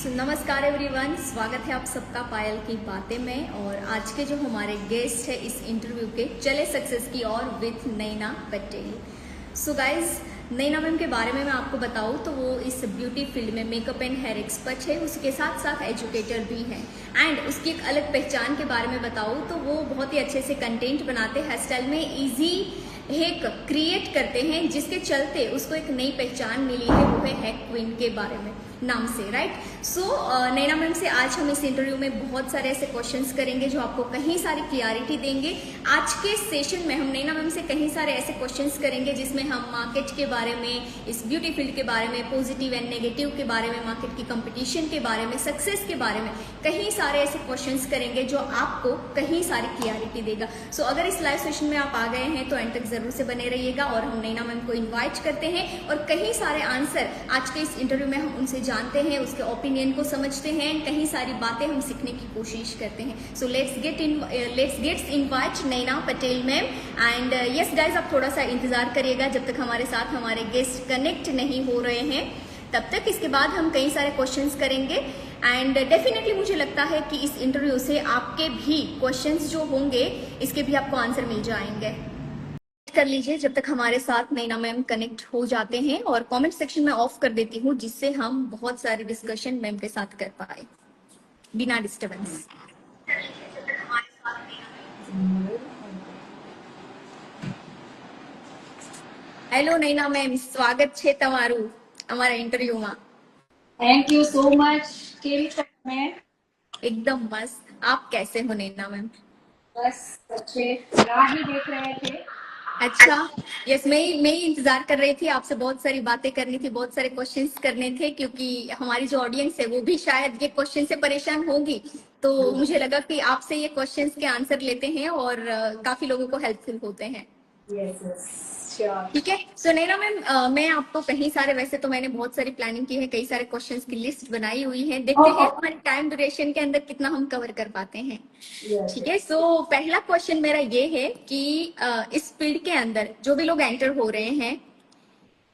नमस्कार एवरीवन, स्वागत है आप सबका पायल की बातें में। और आज के जो हमारे गेस्ट है इस इंटरव्यू के चले सक्सेस की और with Naina Patel. So guys, Naina ma'am के बारे में मैं आपको बताऊं तो वो इस ब्यूटी फील्ड में मेकअप एंड हेयर एक्सपर्ट है, उसके साथ साथ एजुकेटर भी हैं। एंड उसकी एक अलग पहचान के बारे में बताऊं तो वो बहुत ही अच्छे से कंटेंट बनाते, हेयर स्टाइल में ईजी एक क्रिएट करते हैं, जिसके चलते उसको एक नई पहचान मिली है, वो है हैक क्वीन के बारे में नाम से, राइट। सो नैना मैम से आज हम इस इंटरव्यू में बहुत सारे ऐसे क्वेश्चंस करेंगे जो आपको कहीं सारी क्लियरिटी देंगे। आज के सेशन में हम नैना मैम से कहीं सारे ऐसे क्वेश्चंस करेंगे जिसमें हम मार्केट के बारे में, इस ब्यूटी फील्ड के बारे में, पॉजिटिव एंड नेगेटिव के बारे में, मार्केट की कंपटीशन के बारे में, सक्सेस के बारे में कहीं सारे ऐसे क्वेश्चंस करेंगे जो आपको कहीं सारी क्लियरिटी देगा। सो अगर इस लाइव सेशन में आप आ गए हैं तो एंड तक जरूर से बने रहिएगा और हम नैना मैम को इन्वाइट करते हैं और कहीं सारे आंसर आज के इस इंटरव्यू में हम उनसे जानते हैं, उसके ओपिनियन को समझते हैं, कहीं सारी बातें हम सीखने की कोशिश करते हैं। So let's get invite Naina Patel ma'am. And yes guys, आप थोड़ा सा इंतजार करिएगा जब तक हमारे साथ हमारे गेस्ट कनेक्ट नहीं हो रहे हैं, तब तक। इसके बाद हम कई सारे क्वेश्चंस करेंगे एंड डेफिनेटली मुझे लगता है कि इस इंटरव्यू से आपके भी क्वेश्चंस जो होंगे इसके भी आपको आंसर मिल जाएंगे। कर लीजिए जब तक हमारे साथ नैना मैम कनेक्ट हो जाते हैं, और कमेंट सेक्शन में ऑफ कर देती हूँ जिससे हम बहुत सारी डिस्कशन मैम के साथ कर पाए बिना डिस्टर्बेंस। हेलो नैना मैम, स्वागत છે તમારું અમારા ઇન્ટરવ્યુમાં। Thank you so much. केवी છો તમે? एकदम मस्त। आप कैसे हो नैना मैम? बस अच्छे, राह ही देख रहे थे। अच्छा, यस, मैं ही इंतजार कर रही थी, आपसे बहुत सारी बातें करनी थी, बहुत सारे क्वेश्चंस करने थे, क्योंकि हमारी जो ऑडियंस है वो भी शायद ये क्वेश्चन से परेशान होगी। तो मुझे लगा कि आपसे ये क्वेश्चंस के आंसर लेते हैं और काफी लोगों को हेल्पफुल होते हैं। Yes yes, sure. ठीक है। सो नैना मैम, मैं आपको कहीं सारे, वैसे तो मैंने बहुत सारी प्लानिंग की है, कई सारे क्वेश्चंस की लिस्ट बनाई हुई है, देखते हैं हमारे टाइम ड्यूरेशन के अंदर कितना हम कवर कर पाते हैं। ठीक है। सो पहला क्वेश्चन मेरा ये है कि इस फील्ड के अंदर जो भी लोग एंटर हो रहे हैं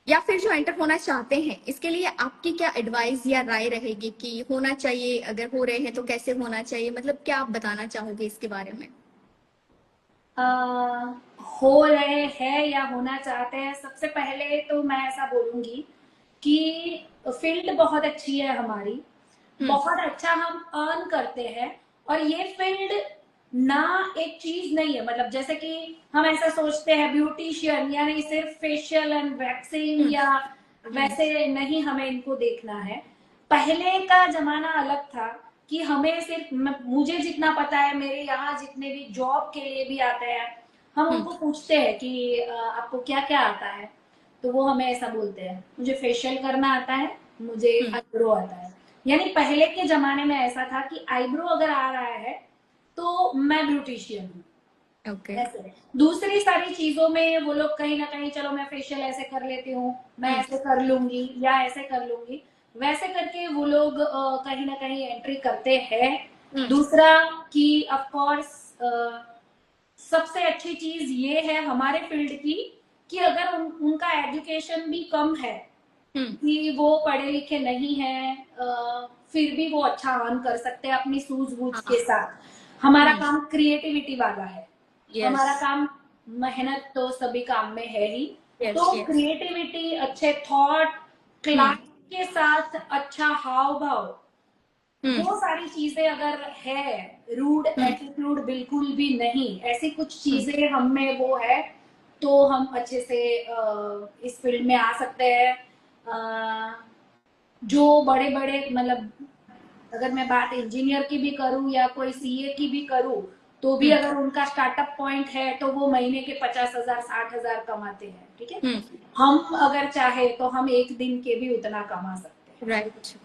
या फिर जो एंटर होना चाहते हैं, इसके लिए आपकी क्या एडवाइस या राय रहेगी कि होना चाहिए, अगर हो रहे हैं तो कैसे होना चाहिए, मतलब क्या आप बताना चाहोगे इसके बारे में? हो रहे हैं या होना चाहते हैं, सबसे पहले तो मैं ऐसा बोलूंगी कि फील्ड बहुत अच्छी है हमारी, बहुत अच्छा हम अर्न करते हैं। और ये फील्ड ना एक चीज नहीं है, मतलब जैसे कि हम ऐसा सोचते हैं ब्यूटिशियन यानी सिर्फ फेशियल एंड वैक्सिंग या वैसे नहीं, हमें इनको देखना है। पहले का जमाना अलग था कि हमें सिर्फ, मुझे जितना पता है, मेरे यहाँ जितने भी जॉब के लिए भी आते हैं, हम उनको पूछते हैं कि आपको क्या क्या आता है, तो वो हमें ऐसा बोलते हैं, मुझे फेशियल करना आता है, मुझे आईब्रो आता है। यानी पहले के जमाने में ऐसा था कि आईब्रो अगर आ रहा है तो मैं ब्यूटिशियन हूँ। ओके। ऐसे दूसरी सारी चीजों में वो लोग कहीं ना कहीं, चलो मैं फेशियल ऐसे कर लेती हूँ, मैं ऐसे कर लूंगी या ऐसे कर लूंगी, वैसे करके वो लोग कहीं ना कहीं एंट्री करते हैं। दूसरा कि ऑफ कोर्स सबसे अच्छी चीज ये है हमारे फील्ड की कि अगर उनका एजुकेशन भी कम है, कि वो पढ़े लिखे नहीं है, फिर भी वो अच्छा अर्न कर सकते हैं अपनी सूझबूझ के साथ। हमारा काम क्रिएटिविटी वाला है। हमारा काम, मेहनत तो सभी काम में है ही, तो क्रिएटिविटी, अच्छे थॉट, क्लाइंट के साथ अच्छा हाव भाव, वो सारी चीजें अगर है, रूड एटीट्यूड बिल्कुल भी नहीं, ऐसी कुछ चीजें हम में वो है, तो हम अच्छे से इस फील्ड में आ सकते हैं। जो बड़े बड़े, मतलब अगर मैं बात इंजीनियर की भी करूं या कोई सीए की भी करूं, तो भी अगर उनका स्टार्टअप पॉइंट है तो वो महीने के 50,000 60,000 कमाते हैं। ठीक है। हम अगर चाहे तो हम एक दिन के भी उतना कमा सकते हैं, राइट।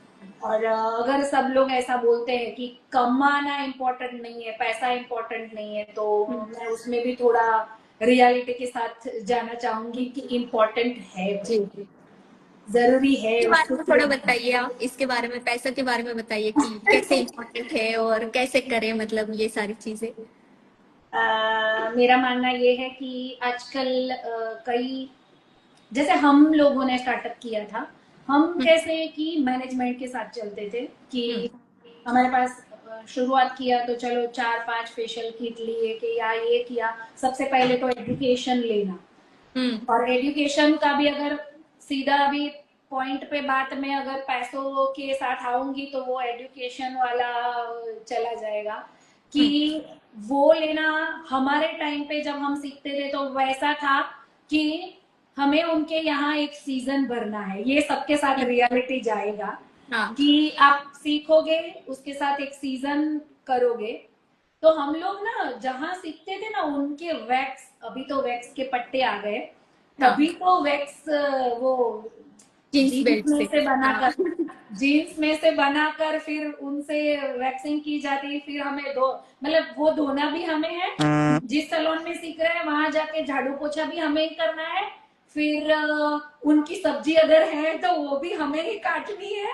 और अगर सब लोग ऐसा बोलते हैं कि कमाना इम्पोर्टेंट नहीं है, पैसा इम्पोर्टेंट नहीं है, तो मैं उसमें भी थोड़ा रियलिटी के साथ जाना चाहूंगी कि इम्पोर्टेंट है, जरूरी है। इसके बारे में थोड़ा बताइए आप, इसके बारे में, पैसा के बारे में बताइए कि कैसे इम्पोर्टेंट है और कैसे करें, मतलब ये सारी चीजें। मेरा मानना ये है कि आजकल कई, जैसे हम लोगों ने स्टार्टअप किया था, हम कैसे कि मैनेजमेंट के साथ चलते थे कि हमारे पास शुरुआत किया तो चलो 4-5 फेशियल किट लिए कि या ये किया। सबसे पहले तो एजुकेशन लेना, और एजुकेशन का भी अगर सीधा अभी पॉइंट पे बात में अगर पैसों के साथ आऊंगी तो वो एजुकेशन वाला चला जाएगा कि वो लेना। हमारे टाइम पे जब हम सीखते थे तो वैसा था कि हमें उनके यहाँ एक सीजन भरना है, ये सबके साथ रियलिटी जाएगा हाँ। कि आप सीखोगे उसके साथ एक सीजन करोगे। तो हम लोग ना जहाँ सीखते थे ना उनके वैक्स, अभी तो वैक्स के पट्टे आ गए, हाँ। तभी तो वैक्स वो जीन्स जीन्स बेल्ट में से। से हाँ। बनाकर, जीन्स में से बनाकर फिर उनसे वैक्सिंग की जाती, फिर हमें धो, मतलब वो धोना भी हमें है, जिस सैलून में सीख रहे हैं वहां जाके झाड़ू पोछा भी हमें ही करना है, फिर उनकी सब्जी अगर है तो वो भी हमें ही काटनी है।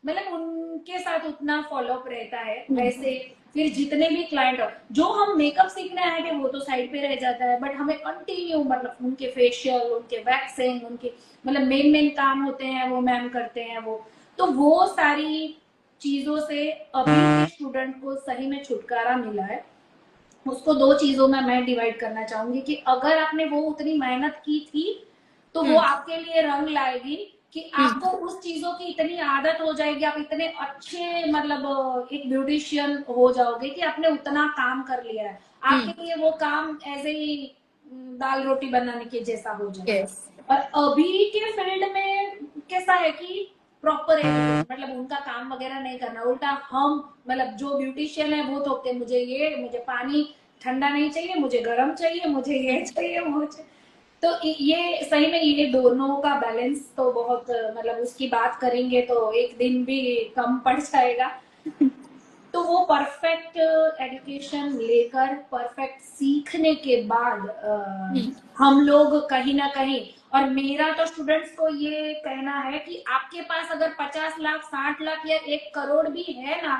मतलब उनके साथ उतना फॉलोअप रहता है वैसे। फिर जितने भी क्लाइंट जो हम मेकअप सीखने आए थे वो तो साइड पे रह जाता है, बट हमें कंटिन्यू मतलब उनके फेशियल, उनके वैक्सिंग, उनके मतलब मेन मेन काम होते हैं वो मैम करते हैं वो। तो वो सारी चीजों से अभी के स्टूडेंट को सही में छुटकारा मिला है। उसको दो चीजों में मैं डिवाइड करना चाहूंगी कि अगर आपने वो उतनी मेहनत की थी तो वो आपके लिए रंग लाएगी कि आपको उस चीजों की इतनी आदत हो जाएगी, आप इतने अच्छे मतलब एक ब्यूटिशियन हो जाओगे कि आपने उतना काम कर लिया है, आपके लिए वो काम ऐसे ही दाल रोटी बनाने के जैसा हो जाएगा। यस। और अभी के फील्ड में कैसा है कि प्रॉपर एजुकेशन, मतलब उनका काम वगैरह नहीं करना, उल्टा हम मतलब जो ब्यूटिशियन है वो थोपते, मुझे पानी ठंडा नहीं चाहिए, मुझे गर्म चाहिए, मुझे ये चाहिए वो चाहिए। तो ये सही में ये दोनों का बैलेंस तो बहुत मतलब उसकी बात करेंगे तो एक दिन भी कम पड़ जाएगा। तो वो परफेक्ट एजुकेशन लेकर परफेक्ट सीखने के बाद हम लोग कहीं ना कहीं, और मेरा तो स्टूडेंट्स को ये कहना है कि आपके पास अगर 50 लाख 60 लाख या 1 करोड़ भी है ना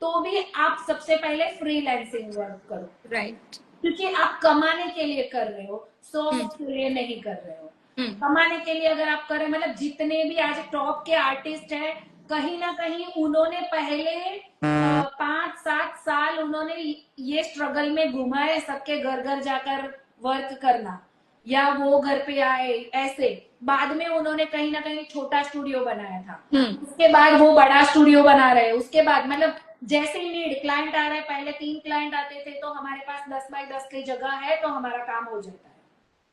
तो भी आप सबसे पहले फ्रीलांसिंग वर्क करो, राइट। क्योंकि आप कमाने के लिए कर रहे हो, शौक के लिए नहीं कर रहे हो। कमाने के लिए अगर आप कर रहे हैं, मतलब जितने भी आज टॉप के आर्टिस्ट हैं कहीं ना कहीं उन्होंने पहले 5-7 साल उन्होंने ये स्ट्रगल में घुमाए, सबके घर घर जाकर वर्क करना या वो घर पे आए ऐसे। बाद में उन्होंने कहीं ना कहीं छोटा स्टूडियो बनाया था, उसके बाद वो बड़ा स्टूडियो बना रहे, उसके बाद मतलब जैसे नीड क्लाइंट आ रहे, पहले 3 क्लाइंट आते थे तो हमारे पास 10 बाई 10 की जगह है तो हमारा काम हो जाता है,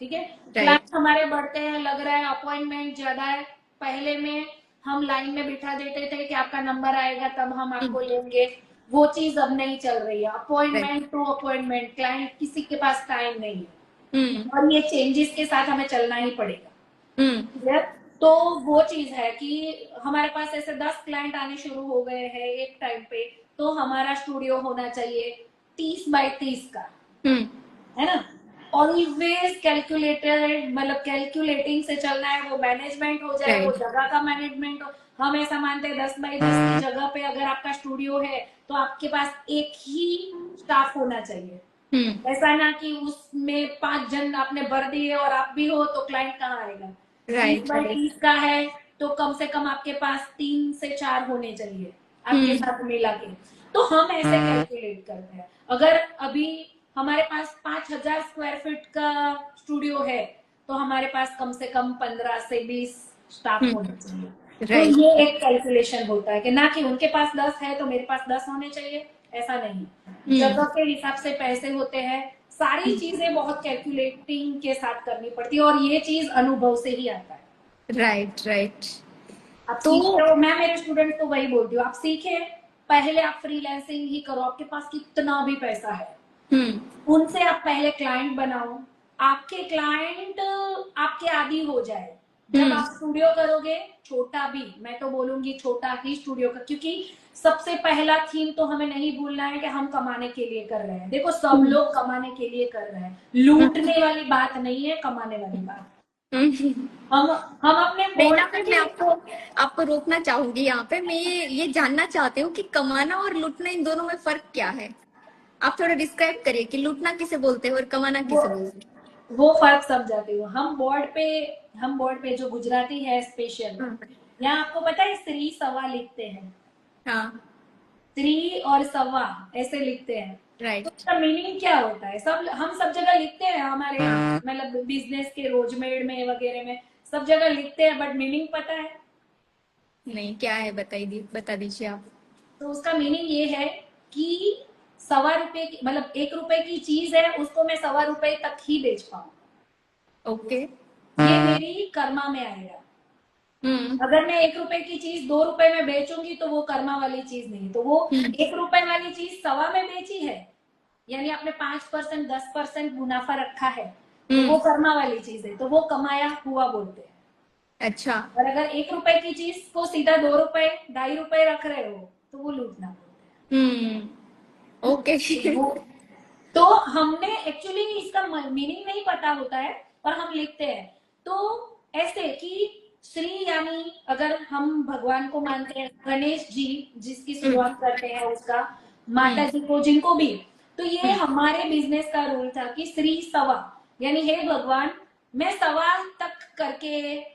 ठीक है। क्लाइंट हमारे बढ़ते हैं, लग रहा है अपॉइंटमेंट ज्यादा है, पहले में हम लाइन में बिठा देते थे कि आपका नंबर आएगा तब हम आपको लेंगे, वो चीज अब नहीं चल रही है, अपॉइंटमेंट टू अपॉइंटमेंट, क्लाइंट किसी के पास टाइम नहीं है, और ये चेंजेस के साथ हमें चलना ही पड़ेगा। तो वो चीज है कि हमारे पास ऐसे 10 क्लाइंट आने शुरू हो गए हैं एक टाइम पे, तो हमारा स्टूडियो होना चाहिए 30 बाई 30 का, है ना। ऑलवेज कैलकुलेटेड, मतलब कैलकुलेटिंग से चलना है, वो मैनेजमेंट हो जाए, वो जगह का मैनेजमेंट हो। हम ऐसा मानते हैं 10 बाई 10 की जगह पे अगर आपका स्टूडियो है तो आपके पास एक ही स्टाफ होना चाहिए, ऐसा ना कि उसमें 5 जन आपने भर दिए और आप भी हो तो क्लाइंट कहाँ आएगा। 30 बाई 30 का है तो कम से कम आपके पास 3 से 4 होने चाहिए आपके साथ मिला के। तो हम ऐसे कैलकुलेट करते हैं, अगर अभी हमारे पास 5,000 स्क्वायर फीट का स्टूडियो है तो हमारे पास कम से कम 15 से 20 स्टाफ होने चाहिए। तो ये एक कैलकुलेशन होता है कि ना कि उनके पास 10 है तो मेरे पास 10 होने चाहिए, ऐसा नहीं। जगह के हिसाब से पैसे होते हैं, सारी चीजें बहुत कैलकुलेटिंग के साथ करनी पड़ती है, और ये चीज अनुभव से ही आता है। राइट। आप तो सीखते हो, मैं मेरे स्टूडेंट को वही बोलती हूँ, आप सीखे पहले आप फ्रीलांसिंग ही करो, आपके पास कितना भी पैसा है उनसे आप पहले क्लाइंट बनाओ, आपके क्लाइंट आपके आदि हो जाए। जब आप स्टूडियो करोगे, छोटा भी, मैं तो बोलूंगी छोटा ही स्टूडियो का, क्योंकि सबसे पहला थीम तो हमें नहीं भूलना है कि हम कमाने के लिए कर रहे हैं। देखो सब लोग कमाने के लिए कर रहे हैं, लूटने वाली बात नहीं है, कमाने वाली बात। हम अपने नैना पे मैं आपको रोकना चाहूंगी यहाँ पे। मैं ये जानना चाहती हूँ कि कमाना और लूटना, इन दोनों में फर्क क्या है? आप थोड़ा डिस्क्राइब करिए कि लूटना किसे बोलते हैं और कमाना किसे बोलते हैं। वो फर्क समझाती हूँ। हम बोर्ड पे जो गुजराती है स्पेशल, यहाँ आपको पता है श्री सवा लिखते हैं, हाँ श्री और सवा ऐसे लिखते हैं। तो राइट। उसका मीनिंग क्या होता है? सब हम सब जगह लिखते हैं, हमारे मतलब बिजनेस के रोजमेर में वगैरह में सब जगह लिखते हैं, बट मीनिंग पता है? नहीं, क्या है बताइए, बता दीजिए आप। तो उसका मीनिंग ये है कि ₹1.25 की, मतलब ₹1 की चीज है, उसको मैं ₹1.25 तक ही बेच पाऊँ। ओके। ये मेरी कर्मा में आएगा। हम्म। अगर मैं ₹1 की चीज ₹2 में बेचूंगी तो वो कर्मा वाली चीज नहीं है। तो वो हम्म। ₹1 वाली चीज सवा में बेची है, यानी आपने 5% 10% मुनाफा रखा है, तो वो हम्म। कर्मा वाली चीज है, तो वो कमाया हुआ बोलते हैं। अच्छा। और अगर ₹1 की चीज को सीधा ₹2 ₹2.5 रख रहे हो तो वो लूटना बोलते हम्म। ओके। हैं। वो तो हमने एक्चुअली इसका मीनिंग नहीं पता होता है और हम लिखते हैं। तो ऐसे कि श्री यानी अगर हम भगवान को मानते हैं, गणेश जी जिसकी हम्म। शुरुआत करते हैं उसका, माता हम्म। जी को, जिनको भी, तो ये हम्म। हमारे बिजनेस का रूल था कि श्री सवा, यानी हे भगवान, मैं सवा तक करके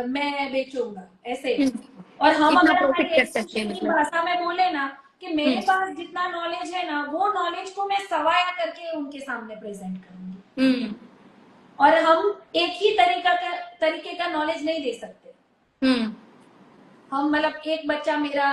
मैं बेचूंगा ऐसे। हम्म। और हम इतना अगर हमारी प्रॉफिट कर सकते हैं एजुकेशन की मतलब। भाषा में बोले ना कि मेरे हम्म। पास जितना नॉलेज है ना, वो नॉलेज को मैं सवाया करके उनके सामने प्रेजेंट करूंगी। हम्म। और हम एक ही तरीके का नॉलेज नहीं दे सकते। हम्म। हम मतलब एक बच्चा मेरा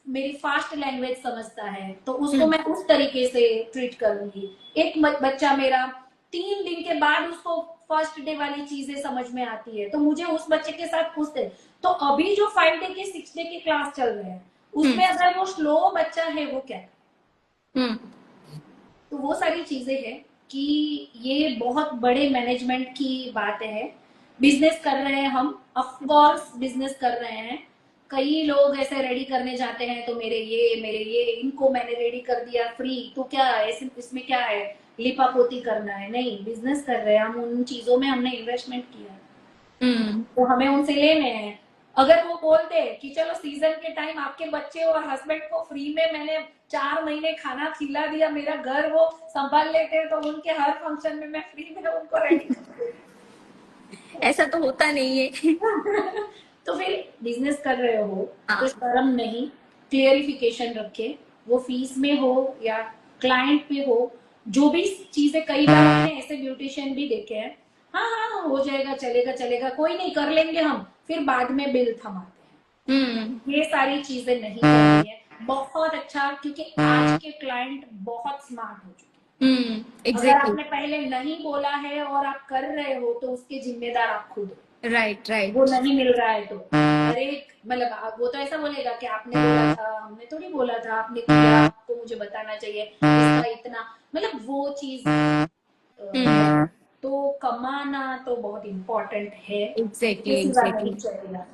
मेरी फास्ट लैंग्वेज समझता है तो उसको हम्म। मैं उस तरीके से ट्रीट करूंगी। एक बच्चा मेरा 3 दिन के बाद उसको फर्स्ट डे वाली चीजें समझ में आती है, तो मुझे उस बच्चे के साथ उस दिन, तो अभी जो 5 डे के 6 डे की क्लास चल रहे हैं हम्म। उसमें अगर वो स्लो बच्चा है वो क्या करे? हम्म। तो वो सारी चीजें हैं कि ये बहुत बड़े मैनेजमेंट की बात है। बिजनेस कर रहे हैं हम, ऑफ कोर्स बिजनेस कर रहे हैं। कई लोग ऐसे रेडी करने जाते हैं तो मेरे ये इनको मैंने रेडी कर दिया फ्री, तो क्या ऐसे इसमें क्या है, लिपापोती करना है? नहीं, बिजनेस कर रहे हैं हम, उन चीजों में हमने इन्वेस्टमेंट किया है, हम्म। तो हमें उनसे लेने हैं। अगर वो बोलते कि चलो सीजन के टाइम आपके बच्चे और हस्बैंड को फ्री में मैंने 4 महीने खाना खिला दिया, मेरा घर वो संभाल लेते हैं, तो उनके हर फंक्शन में मैं फ्री में उनको रेडी ऐसा तो होता नहीं है। तो फिर बिजनेस कर रहे हो तो हाँ। शर्म नहीं, क्लियरिफिकेशन रखे, वो फीस में हो या क्लाइंट पे हो, जो भी चीजें, कई बार हमने ऐसे ब्यूटिशियन भी देखे हैं, हाँ हाँ हो जाएगा, चलेगा चलेगा, कोई नहीं, कर लेंगे हम, फिर बाद में बिल थमाते हम्म। हैं। ये सारी चीजें नहीं करनी है। बहुत अच्छा, क्योंकि आज के क्लाइंट बहुत स्मार्ट हो चुके हम्म। हैं। अगर एग्जैक्टली। आपने पहले नहीं बोला है और आप कर रहे हो तो उसके जिम्मेदार आप खुद हो। राइट वो राइट। नहीं मिल रहा है तो अरे, मतलब वो तो ऐसा बोलेगा कि आपने बोला था, हमने थोड़ी बोला था, आपने किया, आपको मुझे बताना चाहिए इसका इतना, मतलब वो चीज है। हम्म। तो कमाना तो बहुत इम्पोर्टेंट है, एग्जैक्टली ये सिवा नहीं एग्जैक्टली। चलेगा।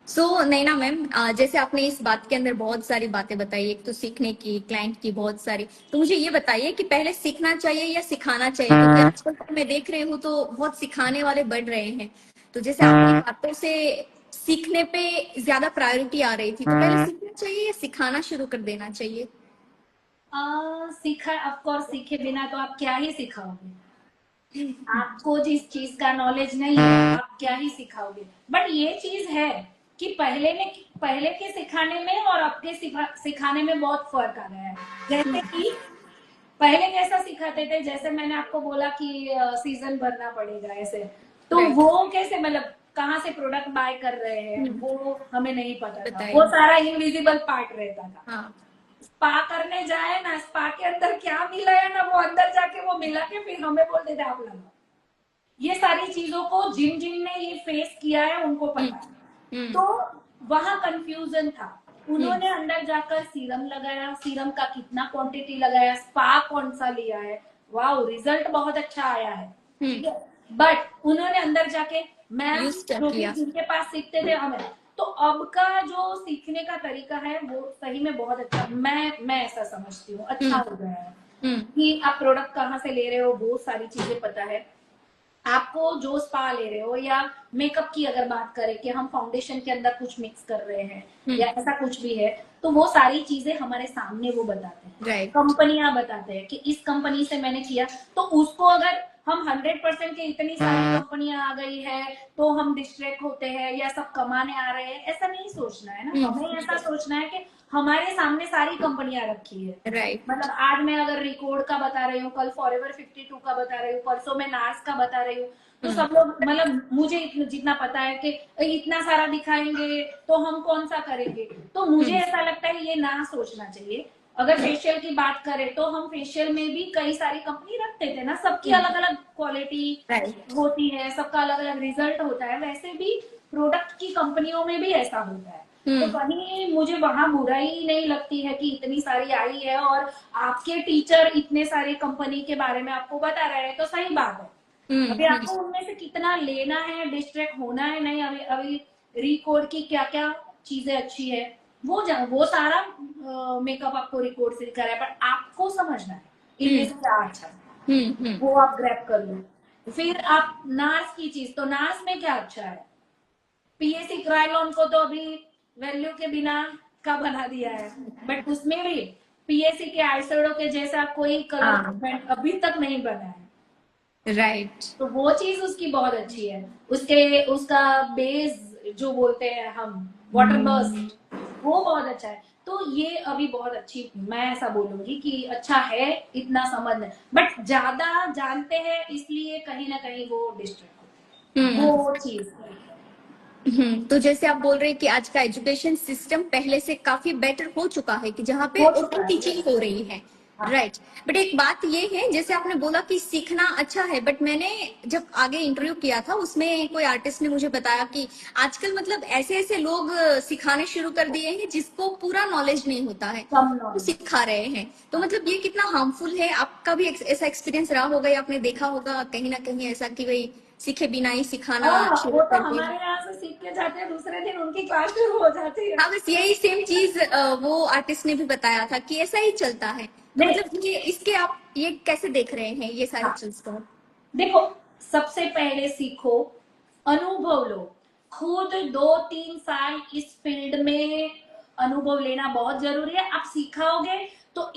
सो नैना मैम, जैसे आपने इस बात के अंदर बहुत सारी बातें बताई, एक तो सीखने की, क्लाइंट की, बहुत सारी, तो मुझे ये बताइए कि पहले सीखना चाहिए या सिखाना चाहिए, क्योंकि आजकल तो मैं देख रही हूँ तो बहुत सिखाने वाले बढ़ रहे हैं। तो जैसे आपकी बातों से सीखने पे ज्यादा प्रायोरिटी आ रही थी, तो पहले सीखना चाहिए या सिखाना शुरू कर देना चाहिए? सीखा, ऑफ कोर्स सीखे बिना तो आप क्या ही सिखाओगे? आपको जिस चीज का नॉलेज नहीं है आप क्या ही सिखाओगे? बट ये चीज है कि पहले के सिखाने में और अब के सिखाने में बहुत फर्क आ गया है। जैसे कि पहले कैसा सिखाते थे, जैसे मैंने आपको बोला कि सीजन भरना पड़ेगा ऐसे, तो राइट। वो कैसे, मतलब कहाँ से प्रोडक्ट बाय कर रहे हैं वो हमें नहीं पता था, वो बताइए। सारा इनविजिबल पार्ट रहता था। हाँ। स्पा करने जाए ना, स्पा के अंदर क्या मिला है ना, वो अंदर जाके वो मिला के फिर हमें बोलते थे आप लगाओ। ये सारी चीजों को जिन जिन ने ये फेस किया है उनको हम्म। पता है। हम्म। तो वहां कंफ्यूजन था। हम्म। उन्होंने अंदर जाकर सीरम लगाया, सीरम का कितना क्वांटिटी लगाया, स्पा कौन सा लिया है, वाह रिजल्ट बहुत अच्छा आया है, ठीक है। बट उन्होंने अंदर जाके, मैम यूज क्या जो भी किया? जिनके पास सीखते थे हमें, तो अब का जो सीखने का तरीका है वो सही में बहुत अच्छा, मैं ऐसा समझती हूँ, अच्छा हम्म। हो गया है। हम्म। कि आप प्रोडक्ट कहाँ से ले रहे हो वो सारी चीजें पता है आपको, जो स्पा ले रहे हो, या मेकअप की अगर बात करें कि हम फाउंडेशन के अंदर कुछ मिक्स कर रहे हैं या ऐसा कुछ भी है, तो वो सारी चीजें हमारे सामने वो बताते हैं, राइट। कंपनियां बताते हैं कि इस कंपनी से मैंने किया, तो उसको अगर हम 100% की इतनी सारी कंपनियां आ गई है तो हम डिस्ट्रैक्ट होते हैं या सब कमाने आ रहे हैं, ऐसा नहीं सोचना है ना। हमें ऐसा सोचना है कि हमारे सामने सारी कंपनियां रखी है। राइट। मतलब आज मैं अगर रिकॉर्ड का बता रही हूँ, कल फॉरएवर 52 का बता रही हूँ, परसों मैं नार्स का बता रही हूँ, तो सब लोग मतलब मुझे जितना पता है कि इतना सारा दिखाएंगे तो हम कौन सा करेंगे। तो मुझे ऐसा लगता है ये ना सोचना चाहिए। अगर फेशियल की बात करें तो हम फेशियल में भी कई सारी कंपनी रखते थे ना, सबकी अलग अलग क्वालिटी होती है, सबका अलग अलग रिजल्ट होता है। वैसे भी प्रोडक्ट की कंपनियों में भी ऐसा होता है। तो कहीं मुझे वहां बुराई नहीं लगती है कि इतनी सारी आई है और आपके टीचर इतने सारे कंपनी के बारे में आपको बता रहे हैं, तो सही बात है। अभी आपको उनमें से कितना लेना है, डिस्ट्रैक्ट होना है नहीं। अभी अभी रिकॉर्ड की क्या क्या चीजें अच्छी है, वो सारा मेकअप आपको रिकॉर्ड से दिखा रहा है, पर आपको समझना है इनमें से क्या अच्छा है, वो आप ग्रैब कर लो। फिर आप नार्स की चीज, तो नार्स में क्या अच्छा है, पीएसी क्राइलॉन को तो अभी वैल्यू के बिना का बना दिया है, बट उसमें भी पीएसी के आईशैडो के जैसा कोई कलर अभी तक नहीं बना है। राइट। तो वो चीज उसकी बहुत अच्छी है। उसके उसका बेस जो बोलते हैं हम, वाटर बर्स्ट, वो बहुत अच्छा है। तो ये अभी बहुत अच्छी, मैं ऐसा बोलूंगी कि अच्छा है, इतना समझ नहीं, बट ज्यादा जानते हैं इसलिए कहीं ना कहीं वो डिस्ट्रैक्ट होते हैं, वो चीज है। तो जैसे आप बोल रहे हैं कि आज का एजुकेशन सिस्टम पहले से काफी बेटर हो चुका है कि जहाँ पे हो ओपन चुका है। टीचिंग हो रही है। हाँ। राइट। बट एक बात ये है, जैसे आपने बोला कि सीखना अच्छा है, बट मैंने जब आगे इंटरव्यू किया था उसमें कोई आर्टिस्ट ने मुझे बताया कि आजकल मतलब ऐसे ऐसे लोग सिखाने शुरू कर दिए हैं जिसको पूरा नॉलेज नहीं होता है, कम वो नॉलेज। सिखा रहे हैं। तो मतलब ये कितना हार्मफुल है। आपका भी ऐसा एक्सपीरियंस रहा होगा या आपने देखा होगा कहीं ना कहीं ऐसा कि भाई सीखे बिना ही सिखाना हाँ, शुरू वो तो कर दिया। हमारे यहाँ से सीख के जाते हैं, दूसरे दिन उनकी क्लास शुरू हो जाती है। हाँ, बस यही सेम चीज वो आर्टिस्ट ने भी बताया था कि ऐसा ही चलता है। तो नहीं। मतलब ये इसके आप ये कैसे देख रहे हैं ये सारी हाँ, चीज को? देखो, सबसे पहले सीखो, अनुभव लो। खुद 2-3 साल इस फील्ड में अनुभव लेना बहुत जरूरी है। आप सिखाओगे तो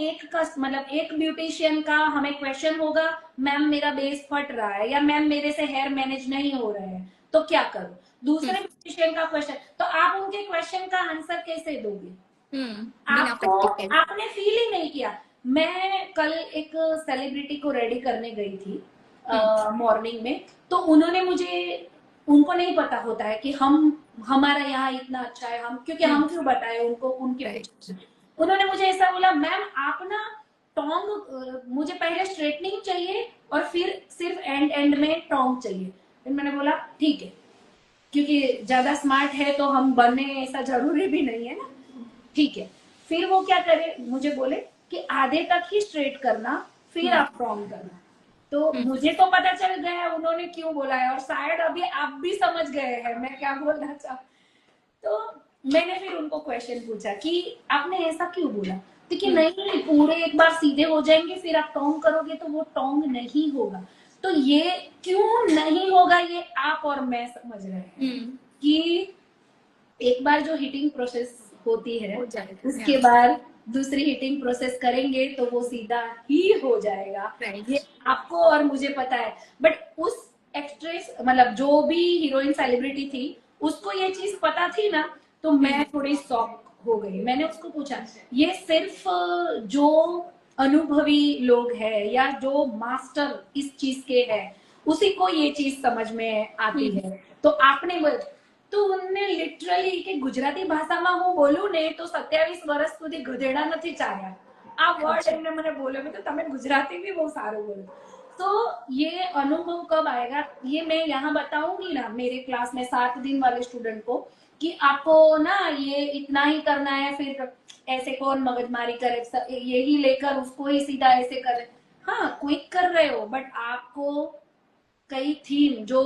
मतलब एक ब्यूटिशियन का हमें क्वेश्चन होगा, मैम मेरा बेस फट रहा है, या मैम मेरे से हेयर मैनेज नहीं हो रहे हैं, तो क्या करूं। दूसरे ब्यूटिशियन का क्वेश्चन, तो आप उनके क्वेश्चन का आंसर कैसे दोगे। बिना आपको, प्रैक्टिकल। आपने फील ही नहीं किया। मैं कल एक सेलिब्रिटी को रेडी करने गई थी मॉर्निंग में, तो उन्होंने मुझे, उनको नहीं पता होता है कि हम, हमारा यहाँ इतना अच्छा है, हम क्योंकि हम क्यों बताए उनको उनके राइट। पीछे। उन्होंने मुझे ऐसा बोला, मैम आप ना टोंग, मुझे पहले स्ट्रेटनिंग चाहिए और फिर सिर्फ एंड एंड में टोंग चाहिए। फिर मैंने बोला ठीक है, क्योंकि ज्यादा स्मार्ट है तो हम बने ऐसा जरूरी भी नहीं है ना, ठीक है। फिर वो क्या करे, मुझे बोले कि आधे तक ही स्ट्रेट करना, फिर आप टोंग करना। तो मुझे तो पता चल गया है उन्होंने क्यों बोला है, और शायद अभी आप भी समझ गए हैं मैं क्या बोलना चाह। तो मैंने फिर उनको क्वेश्चन पूछा कि आपने ऐसा क्यों बोला, तो कि नहीं, पूरे एक बार सीधे हो जाएंगे, फिर आप टोंग करोगे तो वो टोंग नहीं होगा। तो ये क्यों नहीं होगा ये आप और मैं समझ रहे हैं कि एक बार जो हीटिंग प्रोसेस होती है, हो जाएगा। उसके बाद दूसरी हीटिंग प्रोसेस करेंगे तो वो सीधा ही हो जाएगा। राइट। ये आपको और मुझे पता है, बट उस एक्ट्रेस, मतलब जो भी हीरोइन सेलिब्रिटी थी, उसको ये चीज पता थी ना, तो मैं थोड़ी शॉक हो गई। मैंने उसको पूछा, ये सिर्फ जो अनुभवी लोग हैं या जो मास्टर इस चीज के हैं उसी को ये चीज समझ में आती है, तो आपने તો મને લિટરલી કે ગુજરાતી ભાષામાં હું બોલું ને તો 27 વર્ષ સુધી ગધેડા નથી ચાલ્યા, આ વર્ડ એમને મને બોલ્યો, મેં તો તમે ગુજરાતી भी बहुत साરું बोलो। तो ये अनुभव कब आएगा, ये मैं यहाँ बताऊंगी ना मेरे क्लास में 7 दिन वाले स्टूडेंट को, कि आपको ना ये इतना ही करना है, फिर ऐसे कौन मगजमारी करे, यही लेकर उसको ही सीधा ऐसे करे। हाँ, क्विक कर रहे हो, बट आपको कई थीम जो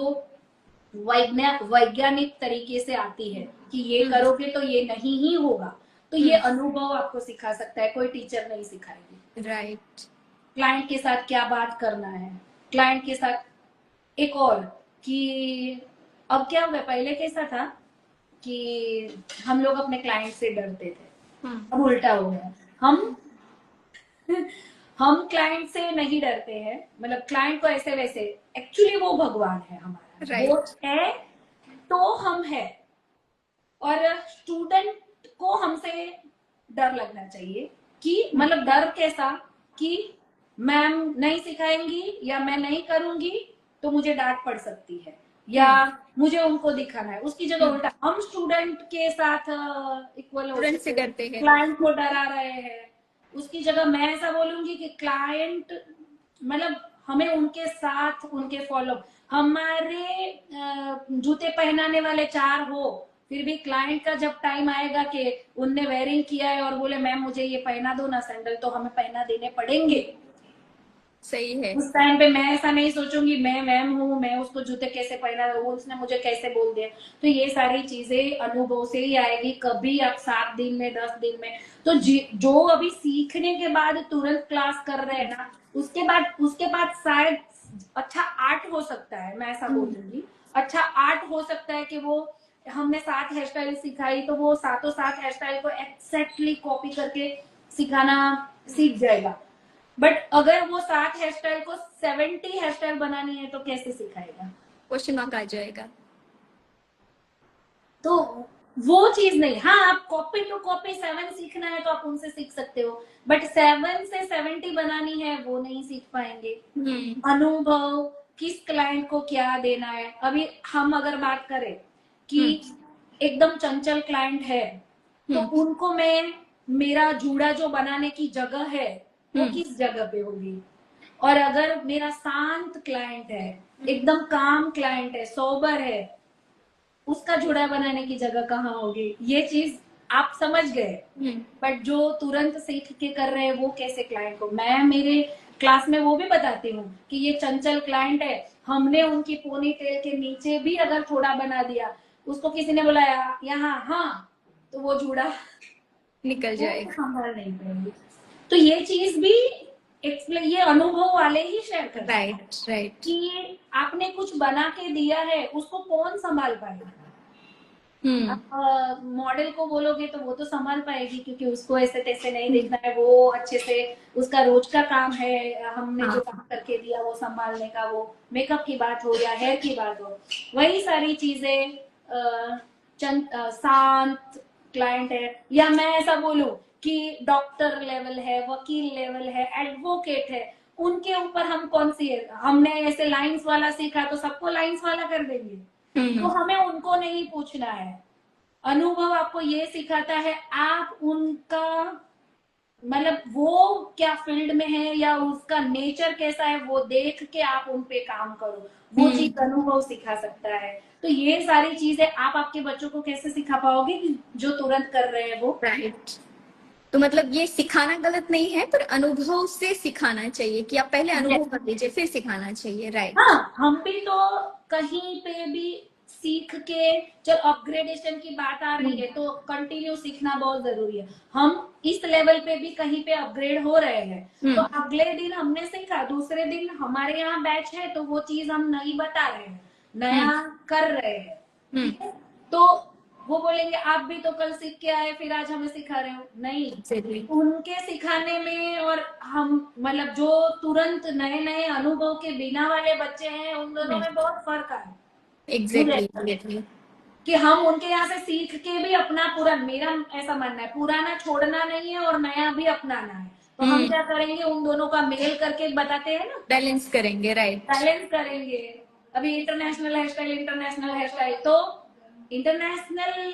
वैज्ञानिक तरीके से आती है कि ये करोगे तो ये नहीं ही होगा, तो ये अनुभव आपको सिखा सकता है, कोई टीचर नहीं सिखाएगी। राइट। क्लाइंट के साथ क्या बात करना है, क्लाइंट के साथ एक और, कि अब क्या हुआ, पहले कैसा था कि हम लोग अपने क्लाइंट से डरते थे, अब उल्टा हो गया। हम हम क्लाइंट से नहीं डरते हैं, मतलब क्लाइंट को ऐसे वैसे, एक्चुअली वो भगवान है हमारा, Right. वो है तो हम है। और स्टूडेंट को हमसे डर लगना चाहिए कि मतलब डर कैसा कि मैम नहीं सिखाएंगी या मैं नहीं करूंगी तो मुझे डांट पड़ सकती है, या मुझे उनको दिखाना है। उसकी जगह उल्टा हम स्टूडेंट के साथ इक्वल हो स्टूडेंट से सकते हैं, करते हैं। क्लाइंट को डरा रहे हैं। उसकी जगह मैं ऐसा बोलूंगी कि क्लाइंट मतलब हमें उनके साथ उनके फॉलो, हमारे जूते पहनाने वाले 4 हो, फिर भी क्लाइंट का जब टाइम आएगा कि उनने वेयरिंग किया है और बोले मैम मुझे ये पहना दो ना सैंडल, तो हमें पहना देने पड़ेंगे। सही है। उस टाइम पे मैं ऐसा नहीं सोचूंगी मैं मैम हूँ, मैं उसको जूते कैसे पहना, वो उसने मुझे कैसे बोल दिया। तो ये सारी चीजें अनुभव से ही आएगी, कभी आप 7 दिन में 10 दिन में। तो जो अभी सीखने के बाद तुरंत क्लास कर रहे हैं ना, उसके बाद शायद अच्छा आर्ट हो सकता है, मैं ऐसा बोलूंगी। अच्छा आर्ट हो सकता है कि वो हमने 7 हेयर स्टाइल सिखाई तो वो 7 हेयर स्टाइल को एक्जैक्टली कॉपी करके सिखाना सीख जाएगा। बट अगर वो 7 हेयर स्टाइल को 70 हेयर स्टाइल बनानी है तो कैसे सिखाएगा? क्वेश्चन मार्क आ जाएगा। तो वो चीज नहीं। हाँ, आप कॉपी टू कॉपी 7 सीखना है तो आप उनसे सीख सकते हो, बट 7 से 70 बनानी है वो नहीं सीख पाएंगे। अनुभव, किस क्लाइंट को क्या देना है। अभी हम अगर बात करें कि एकदम चंचल क्लाइंट है तो उनको मैं, मेरा जूड़ा जो बनाने की जगह है वो किस जगह पे होगी। और अगर मेरा शांत क्लाइंट है, एकदम काम क्लाइंट है, सोबर है, उसका जुड़ा बनाने की जगह कहाँ होगी। ये चीज आप समझ गए। बट जो तुरंत सीख के कर रहे हैं वो कैसे क्लाइंट को, मैं मेरे क्लास में वो भी बताती हूँ कि ये चंचल क्लाइंट है, हमने उनकी पोनी टेल के नीचे भी अगर थोड़ा बना दिया, उसको किसी ने बुलाया यहाँ हाँ, तो वो जुड़ा निकल जाएगा। संभाल नहीं पाएंगे। तो ये चीज भी एक्सप्लेन, ये अनुभव वाले ही शेयर करते हैं राइट राइट। कि आपने कुछ बना के दिया है उसको कौन संभाल पाएगा। आप मॉडल को बोलोगे तो वो तो संभाल पाएगी क्योंकि उसको ऐसे तैसे नहीं देखना है, वो अच्छे से उसका रोज का काम है, हमने जो काम करके दिया वो संभालने का। वो मेकअप की बात हो या हेयर की बात हो, वही सारी चीजें शांत क्लाइंट है। या मैं ऐसा बोलूं कि डॉक्टर लेवल है, वकील लेवल है, एडवोकेट है, उनके ऊपर हम कौन सी है, हमने ऐसे लाइंस वाला सीखा तो सबको लाइंस वाला कर देंगे, तो हमें उनको नहीं पूछना है। अनुभव आपको ये सिखाता है आप उनका मतलब वो क्या फील्ड में है या उसका नेचर कैसा है वो देख के आप उन पे काम करो, वो चीज अनुभव सिखा सकता है। तो ये सारी चीजें आप आपके बच्चों को कैसे सिखा पाओगे कि जो तुरंत कर रहे हैं वो। राइट। तो मतलब ये सिखाना गलत नहीं है पर अनुभव से सिखाना चाहिए कि आप पहले अनुभव कर लीजिए फिर सिखाना चाहिए। राइट। हाँ, हम भी तो कहीं पे भी सीख के, जब अपग्रेडेशन की बात आ रही है तो कंटिन्यू सीखना बहुत जरूरी है। हम इस लेवल पे भी कहीं पे अपग्रेड हो रहे हैं तो अगले दिन हमने सीखा, दूसरे दिन हमारे यहाँ बैच है तो वो चीज हम नहीं बता रहे हैं, नया कर रहे हैं, ठीक है। तो वो बोलेंगे आप भी तो कल सीख के आए फिर आज हमें सिखा रहे हो, नहीं। Exactly. उनके सिखाने में और हम मतलब जो तुरंत नए नए अनुभव के बिना वाले बच्चे हैं उन दोनों में बहुत फर्क है। एग्जैक्टली। कि हम उनके यहाँ से सीख के भी अपना पूरा, मेरा ऐसा मानना है पुराना छोड़ना नहीं है और नया भी अपनाना है। तो हम क्या करेंगे, उन दोनों का मेल करके बताते हैं ना, बैलेंस करेंगे। राइट। बैलेंस करेंगे। अभी इंटरनेशनल हेयर स्टाइल तो इंटरनेशनल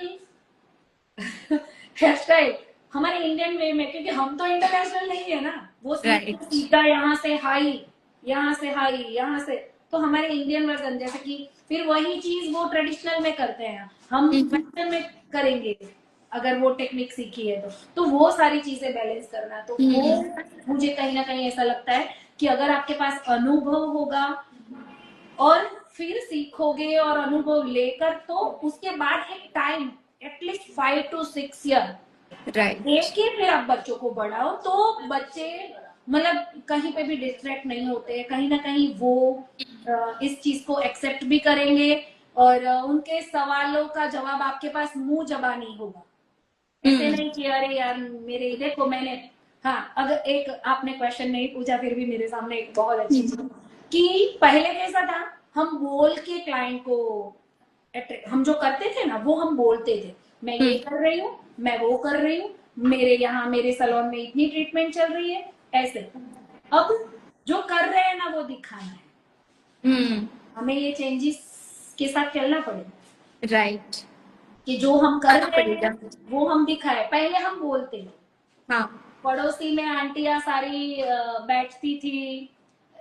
हेयर स्टाइल हमारे इंडियन वे में, क्योंकि हम तो इंटरनेशनल नहीं है ना, वो सीधा यहाँ से हाई, यहाँ से हाई, यहाँ से, तो हमारे इंडियन वर्जन जैसे कि फिर वही चीज वो ट्रेडिशनल में करते हैं, हम वेस्टर्न में करेंगे अगर वो टेक्निक सीखी है तो वो सारी चीजें बैलेंस करना। तो वो मुझे कहीं ना कहीं ऐसा लगता है कि अगर आपके पास अनुभव होगा और फिर सीखोगे और अनुभव लेकर, तो उसके बाद एक time at least 5 to 6 year right देखिए फिर आप बच्चों को बढ़ाओ तो बच्चे मतलब कहीं पे भी डिस्ट्रैक्ट नहीं होते, कहीं ना कहीं वो इस चीज को एक्सेप्ट भी करेंगे और उनके सवालों का जवाब आपके पास मुंह जबानी होगा। ऐसे नहीं कि अरे यार मेरे देखो मैंने हाँ, अगर एक आपने क्वेश्चन नहीं पूछा फिर भी मेरे सामने एक बहुत अच्छी चीज कि पहले कैसा था, हम बोल के क्लाइंट को हम जो करते थे ना वो हम बोलते थे, मैं ये हम्म। कर रही हूँ, मैं वो कर रही हूँ, मेरे यहाँ मेरे सैलून में इतनी ट्रीटमेंट चल रही है, ऐसे। अब जो कर रहे हैं ना वो दिखाना है, हम्म। हमें ये चेंजेस के साथ चलना पड़ेगा राइट। कि जो हम कर आना रहे हैं पड़ेगा। वो हम दिखाए। पहले हम बोलते थे, हाँ। पड़ोसी में आंटियां सारी बैठती थी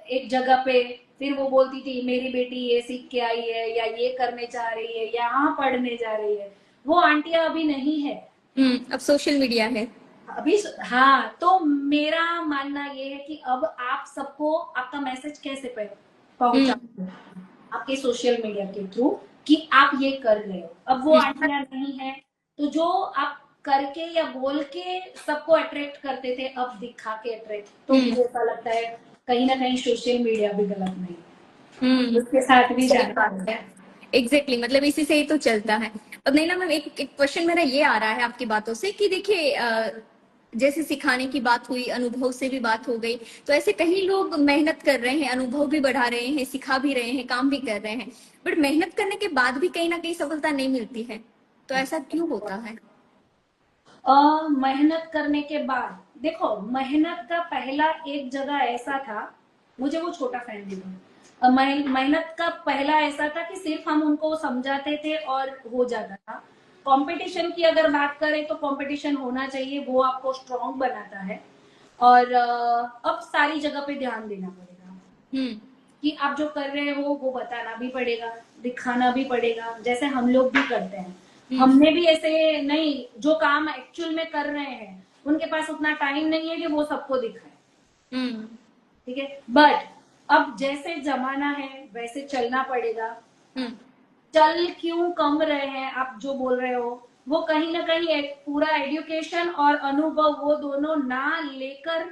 एक जगह पे, फिर वो बोलती थी मेरी बेटी ये सीख के आई है या ये करने जा रही है, यहाँ पढ़ने जा रही है। वो आंटियां अभी नहीं है अब सोशल मीडिया है। अभी। हाँ, तो मेरा मानना ये है कि अब आप सबको आपका मैसेज कैसे पहुंचा, हम्म। आपके सोशल मीडिया के थ्रू कि आप ये कर रहे हो। अब वो हम्म। आंटियां नहीं है, तो जो आप करके या बोल के सबको अट्रैक्ट करते थे अब दिखा के अट्रैक्ट, तो हम्म। मुझे ऐसा लगता है कहीं ना कहीं सोशल मीडिया भी गलत नहीं है, हम्म। उसके साथ भी सही जाना बात है। है। एग्जैक्टली मतलब इसी से ही तो चलता है। अब नहीं ना मैम, एक क्वेश्चन मेरा ये आ रहा है आपकी बातों से कि देखिए जैसे सिखाने की बात हुई, अनुभव से भी बात हो गई, तो ऐसे कई लोग मेहनत कर रहे हैं, अनुभव भी बढ़ा रहे हैं, सिखा भी रहे हैं, काम भी कर रहे हैं, बट मेहनत करने के बाद भी कहीं ना कहीं सफलता नहीं मिलती है। तो ऐसा क्यों होता है? मेहनत करने के बाद देखो, मेहनत का पहला एक जगह ऐसा था, मुझे वो छोटा फैमिली था, मेहनत का पहला ऐसा था कि सिर्फ हम उनको समझाते थे और हो जाता था। कंपटीशन की अगर बात करें तो कंपटीशन होना चाहिए, वो आपको स्ट्रांग बनाता है। और अब सारी जगह पे ध्यान देना पड़ेगा हम्म। कि आप जो कर रहे हो वो बताना भी पड़ेगा, दिखाना भी पड़ेगा, जैसे हम लोग भी करते हैं। हम्म। हमने भी ऐसे नहीं, जो काम एक्चुअल में कर रहे हैं उनके पास उतना टाइम नहीं है कि वो सबको दिखाए, हम्म। ठीक है। बट अब जैसे जमाना है वैसे चलना पड़ेगा। हम्म। चल क्यों कम रहे हैं आप जो बोल रहे हो, वो कहीं ना कहीं एक पूरा एजुकेशन और अनुभव वो दोनों ना लेकर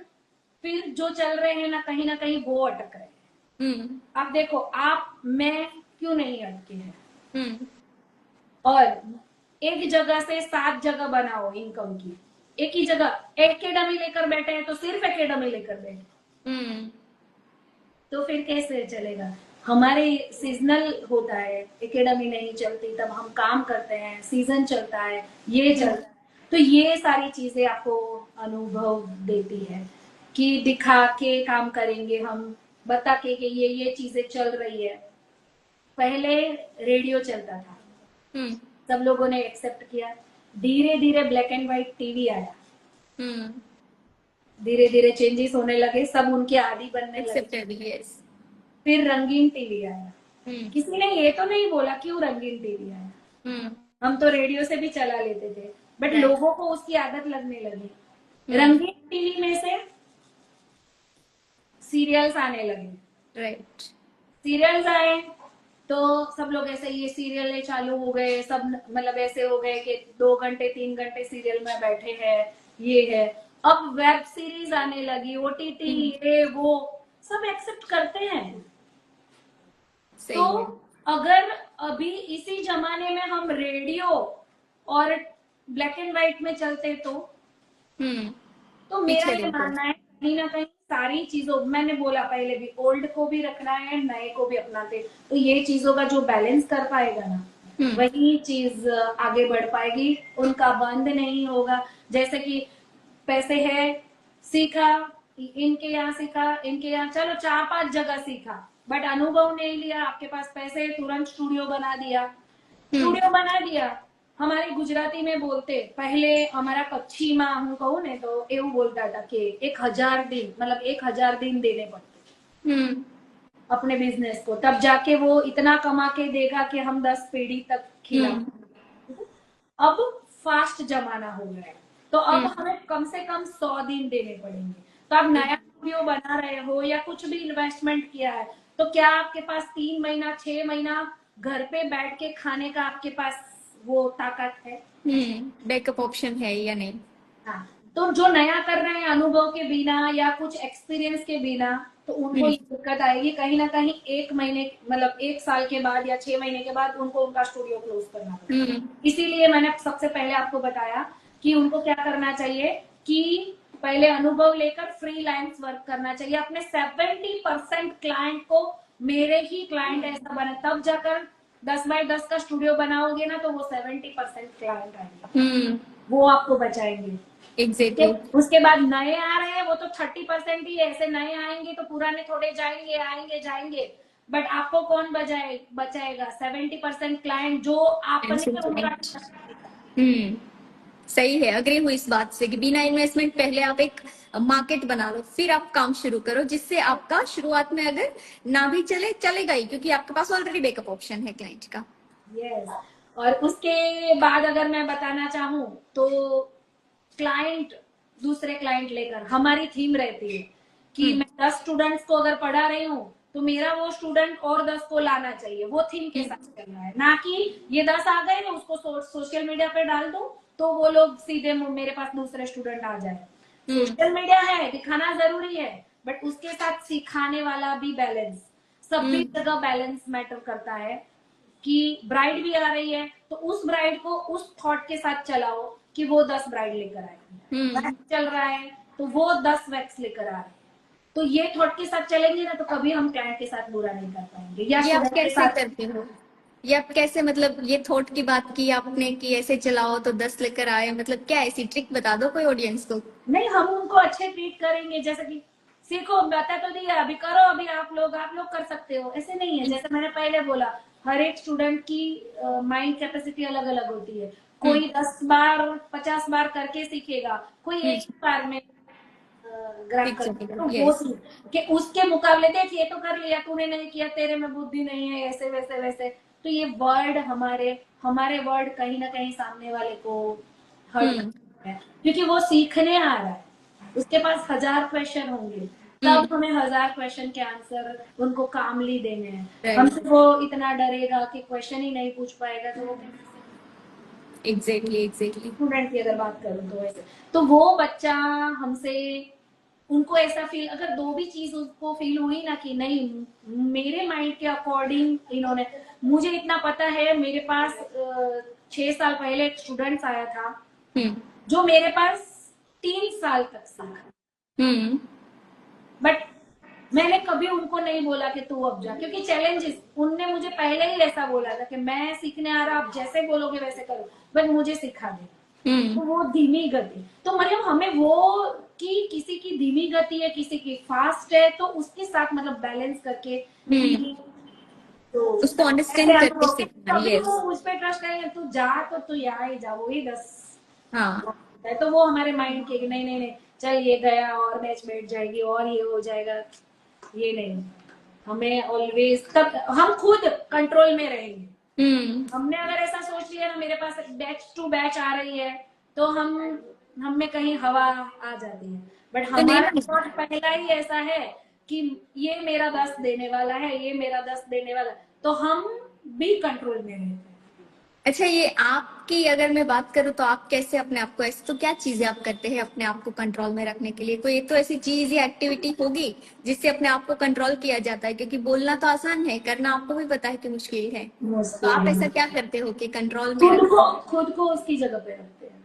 फिर जो चल रहे हैं ना कहीं वो अटक रहे हैं। हम्म। आप देखो, आप मैं क्यों नहीं अटके हैं, हम्म। और एक जगह से 7 जगह बनाओ इनकम की, एक ही जगह एकेडमी लेकर बैठे हैं तो सिर्फ एकेडमी लेकर बैठे, हम्म। तो फिर कैसे चलेगा। हमारे सीजनल होता है, एकेडमी नहीं चलती तब हम काम करते हैं, सीजन चलता है, ये चलता है, तो ये सारी चीजें आपको अनुभव देती है कि दिखा के काम करेंगे हम, बता के कि ये चीजें चल रही है। पहले रेडियो चलता था, हम्म। सब लोगों ने एक्सेप्ट किया, धीरे धीरे ब्लैक एंड व्हाइट टीवी आया, हम्म। धीरे धीरे चेंजेस होने लगे, सब उनके आदी बनने लगे। Accepted, yes. फिर रंगीन टीवी आया, हम्म। किसी ने ये तो नहीं बोला क्यों रंगीन टीवी आया, हम्म। हम तो रेडियो से भी चला लेते थे, बट राइट। लोगों को उसकी आदत लगने लगी। हम्म। रंगीन टीवी में से सीरियल्स आने लगे, राइट। सीरियल्स आए तो सब लोग ऐसे ये सीरियल चालू हो गए, सब मतलब ऐसे हो गए कि 2 घंटे 3 घंटे सीरियल में बैठे हैं, ये है। अब वेब सीरीज आने लगी, ओटीटी, हम्म। ये वो सब एक्सेप्ट करते हैं। तो सही है। अगर अभी इसी जमाने में हम रेडियो और ब्लैक एंड व्हाइट में चलते हम्म। तो मेरा पीछे ये रहते। मानना है कहीं ना कहीं सारी चीजों, मैंने बोला पहले भी, ओल्ड को भी रखना है नए को भी अपनाते, तो ये चीजों का जो बैलेंस कर पाएगा ना हम्म। वही चीज आगे बढ़ पाएगी, उनका बंद नहीं होगा। जैसे कि पैसे है, सीखा, इनके यहाँ सीखा, इनके यहाँ चलो 4-5 जगह सीखा, बट अनुभव नहीं लिया, आपके पास पैसे, तुरंत स्टूडियो बना दिया, हम्म। स्टूडियो बना दिया। हमारे गुजराती में बोलते, पहले हमारा कच्छी माँ हूँ कहूँ ने तो એવું बोलता था कि 1000 दिन, मतलब 1000 दिन देने पड़ते हम्म। अपने बिजनेस को, तब जाके वो इतना कमा के देगा कि हम 10 पीढ़ी तक खिला। हम्म। अब फास्ट जमाना हो गया है, तो अब हम्म। हमें कम से कम 100 दिन देने पड़ेंगे। तो आप नया स्टूडियो बना रहे हो या कुछ भी इन्वेस्टमेंट किया है, तो क्या आपके पास 3 महीना 6 महीना घर पे बैठ के खाने का आपके पास वो ताकत है? बैकअप ऑप्शन है या नहीं? हाँ, तो जो नया कर रहे हैं अनुभव के बिना या कुछ एक्सपीरियंस के बिना, तो उनको हम्म। ये दिक्कत आएगी कहीं ना कहीं, 1 महीने मतलब 1 साल के बाद या 6 महीने के बाद उनको उनका स्टूडियो क्लोज करना पड़ेगा। हम्म। इसीलिए मैंने सबसे पहले आपको बताया कि उनको क्या करना चाहिए कि पहले अनुभव लेकर फ्रीलांस वर्क करना चाहिए। अपने 70% क्लाइंट को मेरे ही क्लाइंट ऐसा बने, तब जाकर 10x10 का स्टूडियो बनाओगे ना तो वो 70% क्लाइंट आएंगे, वो आपको बचाएंगे। एग्जैक्टली। उसके बाद नए आ रहे हैं वो तो 30% ही ऐसे नए आएंगे, तो पुराने थोड़े जाएंगे आएंगे जाएंगे, बट आपको कौन बचाएगा? 70% क्लाइंट जो आपने उनका। सही है, अग्री हुई इस बात से कि बिना इन्वेस्टमेंट पहले आप एक मार्केट बना लो, फिर आप काम शुरू करो, जिससे आपका शुरुआत में अगर ना भी चले चलेगा ही, क्योंकि आपके पास ऑलरेडी बैकअप ऑप्शन है क्लाइंट का। यस। और उसके बाद अगर मैं बताना चाहूँ तो क्लाइंट, दूसरे क्लाइंट लेकर हमारी थीम रहती है कि मैं 10 स्टूडेंट्स को अगर पढ़ा रही हूँ तो मेरा वो स्टूडेंट और 10 को लाना चाहिए, वो थीम के साथ चल रहा है, ना कि ये 10 आ गए ना उसको सोशल मीडिया पे डाल दूं तो वो लोग सीधे मेरे पास दूसरे स्टूडेंट आ जाए। सोशल मीडिया है, दिखाना जरूरी है, बट उसके साथ सिखाने वाला भी बैलेंस, सभी जगह बैलेंस मैटर करता है। कि ब्राइड भी आ रही है तो उस ब्राइड को उस थॉट के साथ चलाओ कि वो 10 ब्राइड लेकर आए, वैक्स चल रहा है तो वो 10 वैक्स लेकर आ रहे, तो ये थॉट के साथ चलेंगे ना तो कभी हम क्लाइंट के साथ बुरा नहीं कर पाएंगे। या ये आप स्टूडेंट के कैसे साथ करते हो? ये आप कैसे, मतलब ये थॉट की बात की आपने कि ऐसे चलाओ तो 10 लेकर आए, मतलब क्या ऐसी ट्रिक बता दो कोई ऑडियंस को। नहीं, हम उनको अच्छे ट्रीट करेंगे, जैसे कि सीखो, बता तो दिया, अभी करो, अभी आप लोग कर सकते हो, ऐसे नहीं है। जैसे मैंने पहले बोला, हर एक स्टूडेंट की माइंड कैपेसिटी अलग अलग होती है, कोई 10 बार 50 बार करके सीखेगा, कोई एक ही बार में ग्रैब कर, तो वो कि उसके मुकाबले देख ये तो कर लिया, तूने नहीं किया, तेरे में बुद्धि नहीं है, ऐसे वैसे वैसे, तो ये वर्ड हमारे वर्ड कहीं ना कहीं सामने वाले को हर्ट करते हैं, क्योंकि वो सीखने आ रहा है, उसके पास 1000 क्वेश्चन होंगे, तब हमें 1000 क्वेश्चन के आंसर उनको कामली देने हैं। हमसे वो इतना डरेगा कि क्वेश्चन ही नहीं पूछ पाएगा, तो वो एग्जैक्टली स्टूडेंट की अगर बात करूं तो वैसे, तो वो बच्चा हमसे, उनको ऐसा फील, अगर दो भी चीज उसको फील हुई ना कि नहीं मेरे माइंड के अकॉर्डिंग इन्होंने, मुझे इतना पता है, मेरे पास 6 साल पहले एक स्टूडेंट आया था जो मेरे पास 3 साल तक सीखा, बट मैंने कभी उनको नहीं बोला कि तू अब जा, क्योंकि चैलेंजेस, उनने मुझे पहले ही ऐसा बोला था कि मैं सीखने आ रहा, आप जैसे बोलोगे वैसे करो, बट मुझे सिखा दे। तो वो धीमी गति, तो मतलब हमें वो कि किसी की धीमी गति है, किसी की फास्ट है, तो उसके साथ मतलब बैलेंस करके तो उसको अंडरस्टैंड करके सीखना। कभी वो उस पर ट्रस्ट करेंगे, तू जा तो तू यहाँ ही जा, वो ही 10 हाँ, तो वो हमारे माइंड के नहीं नहीं नहीं चल ये गया और मैच बैठ जाएगी और ये हो जाएगा, ये नहीं, हमें ऑलवेज, तब हम खुद कंट्रोल में रहेंगे। हमने अगर ऐसा सोच लिया ना मेरे पास बैच टू बैच आ रही है, तो हम में कहीं हवा आ जाती है, बट हमारा थॉट पहला ही ऐसा है कि ये मेरा 10 देने वाला है, ये मेरा 10 देने वाला, तो हम भी कंट्रोल में रहते हैं। अच्छा, ये आपकी अगर मैं बात करूँ तो आप कैसे अपने आप को, ऐसे तो क्या चीजें आप करते हैं अपने आप को कंट्रोल में रखने के लिए? कोई एक तो ऐसी चीज या एक्टिविटी होगी जिससे अपने आप को कंट्रोल किया जाता है, क्योंकि बोलना तो आसान है, करना आपको भी पता है कि मुश्किल है, तो आप ऐसा क्या करते हो कि कंट्रोल में खुद को उसकी जगह पे रखते हैं,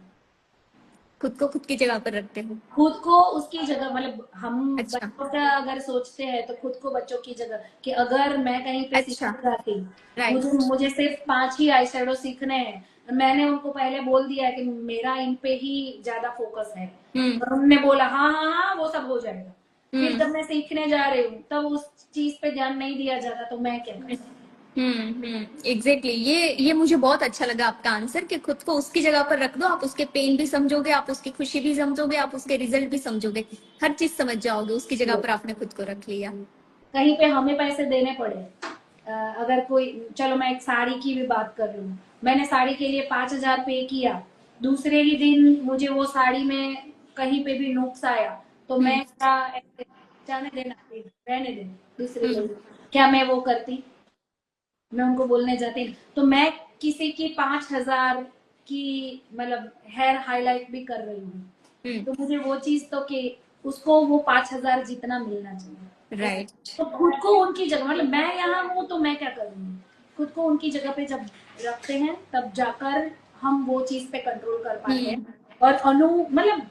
खुद को खुद की जगह पर रखते हो? खुद को उसकी जगह, मतलब हम अच्छा। बच्चों का अगर सोचते हैं तो खुद को बच्चों की जगह, कि अगर मैं कहीं पे सीखने जाती, मुझे सिर्फ 5 ही आई शेडो सीखने हैं, मैंने उनको पहले बोल दिया है कि मेरा इन पे ही ज्यादा फोकस है, और उन्होंने बोला हाँ हाँ हाँ वो सब हो जाएगा, फिर जब मैं सीखने जा रही हूँ तब उस चीज पे ध्यान नहीं दिया जाता, तो मैं क्या करूँ? एग्जैक्टली। ये मुझे बहुत अच्छा लगा आपका आंसर, कि खुद को उसकी जगह पर रख दो, आप उसके पेन भी समझोगे, आप उसकी खुशी भी समझोगे, आप उसके रिजल्ट भी समझोगे, हर चीज समझ जाओगे, उसकी जगह पर आपने खुद को रख लिया। कहीं पे हमें पैसे देने पड़े, अगर कोई, चलो मैं एक साड़ी की भी बात कर रही हूँ, मैंने साड़ी के लिए 5000 पे किया, दूसरे ही दिन मुझे वो साड़ी में कहीं पे भी नुक्स आया, तो मैं ऐसे जाने देना, रहने दे, दूसरे लोग, क्या मैं वो करती? मैं उनको बोलने जाती, तो मैं किसी की 5000 की मतलब हेयर हाईलाइट भी कर रही हूँ, तो मुझे वो चीज तो कि उसको वो 5000 जितना मिलना चाहिए, राइट। तो खुद को उनकी जगह, मतलब मैं यहाँ हूँ तो मैं क्या करूँगी, खुद को उनकी जगह पे जब रखते हैं तब जाकर हम वो चीज पे कंट्रोल कर पाते हैं, और मतलब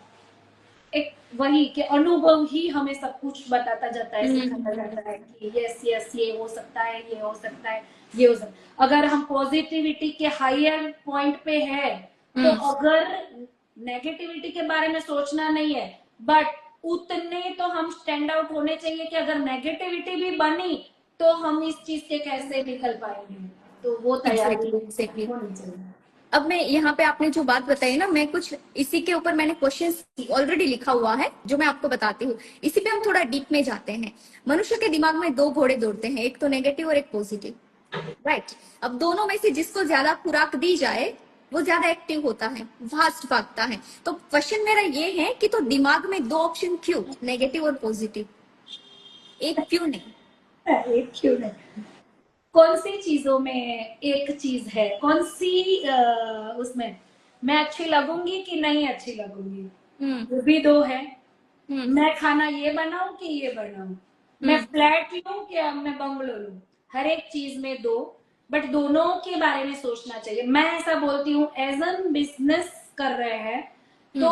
एक वही कि अनुभव ही हमें सब कुछ बताता जाता है, सिखाता जाता है कि यस यस ये हो सकता है, ये हो सकता है, ये हो सकता है। अगर हम पॉजिटिविटी के हायर पॉइंट पे है तो अगर नेगेटिविटी के बारे में सोचना नहीं है, बट उतने तो हम स्टैंड आउट होने चाहिए कि अगर नेगेटिविटी भी बनी तो हम इस चीज से कैसे निकल पाएंगे, तो वो तैयारी एग्जैक्टली। होनी चाहिए। अब मैं यहाँ पे आपने जो बात बताई ना, मैं कुछ इसी के ऊपर मैंने क्वेश्चंस ऑलरेडी लिखा हुआ है जो मैं आपको बताती हूँ। इसी पे हम थोड़ा डीप में जाते हैं। मनुष्य के दिमाग में दो घोड़े दौड़ते हैं, एक तो नेगेटिव और एक पॉजिटिव, राइट। अब दोनों में से जिसको ज्यादा खुराक दी जाए वो ज्यादा एक्टिव होता है, फास्ट भागता है। तो क्वेश्चन मेरा ये है कि तो दिमाग में दो ऑप्शन क्यों, नेगेटिव और पॉजिटिव, एक क्यों नहीं? एक क्यों नहीं, कौन सी चीजों में एक चीज है, कौन सी उसमें मैं अच्छी लगूंगी कि नहीं अच्छी लगूंगी, वो भी दो है। मैं खाना ये बनाऊं कि ये बनाऊं, मैं फ्लैट लूं कि मैं बंगलो लूं, हर एक चीज में दो, बट दोनों के बारे में सोचना चाहिए। मैं ऐसा बोलती हूँ एज एन बिजनेस कर रहे हैं तो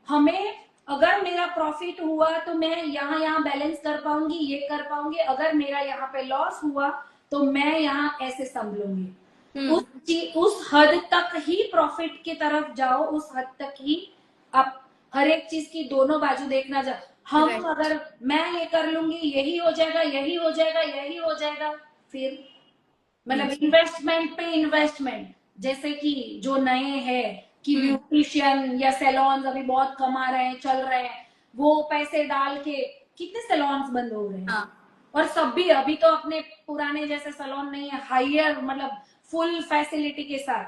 हमें, अगर मेरा प्रॉफिट हुआ तो मैं यहाँ यहाँ बैलेंस कर पाऊंगी, ये कर पाऊंगी, अगर मेरा यहाँ पे लॉस हुआ तो मैं यहाँ ऐसे संभलूंगी। उस हद तक ही प्रॉफिट की तरफ जाओ, उस हद तक ही आप हर एक चीज की दोनों बाजू देखना जा। हम Right. अगर मैं ये कर लूंगी, यही हो जाएगा, यही हो जाएगा, यही हो जाएगा, फिर मतलब इन्वेस्टमेंट पे इन्वेस्टमेंट, जैसे कि जो नए हैं कि ब्यूटिशियन या सैलून अभी बहुत कमा रहे हैं, चल रहे हैं, वो पैसे डाल के कितने सैलून्स बंद हो गए हैं। हाँ। और सब भी अभी तो अपने पुराने जैसे सैलून नहीं है, हायर मतलब फुल फैसिलिटी के साथ,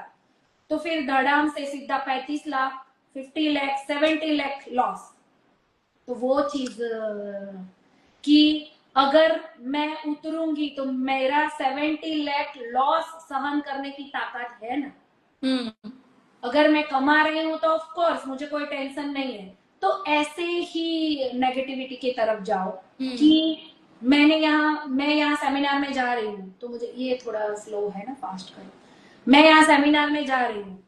तो फिर धड़ाम से सीधा 35 लाख 50 लाख 70 लाख लॉस। तो वो चीज कि अगर मैं उतरूंगी तो मेरा 70 लाख लॉस सहन करने की ताकत है ना। अगर मैं कमा रही हूं तो ऑफ कोर्स मुझे कोई टेंशन नहीं है। तो ऐसे ही नेगेटिविटी की तरफ जाओ कि मैं यहाँ सेमिनार में जा रही हूँ, तो मुझे ये थोड़ा स्लो है ना, फास्ट करो। मैं यहाँ सेमिनार में जा रही हूँ,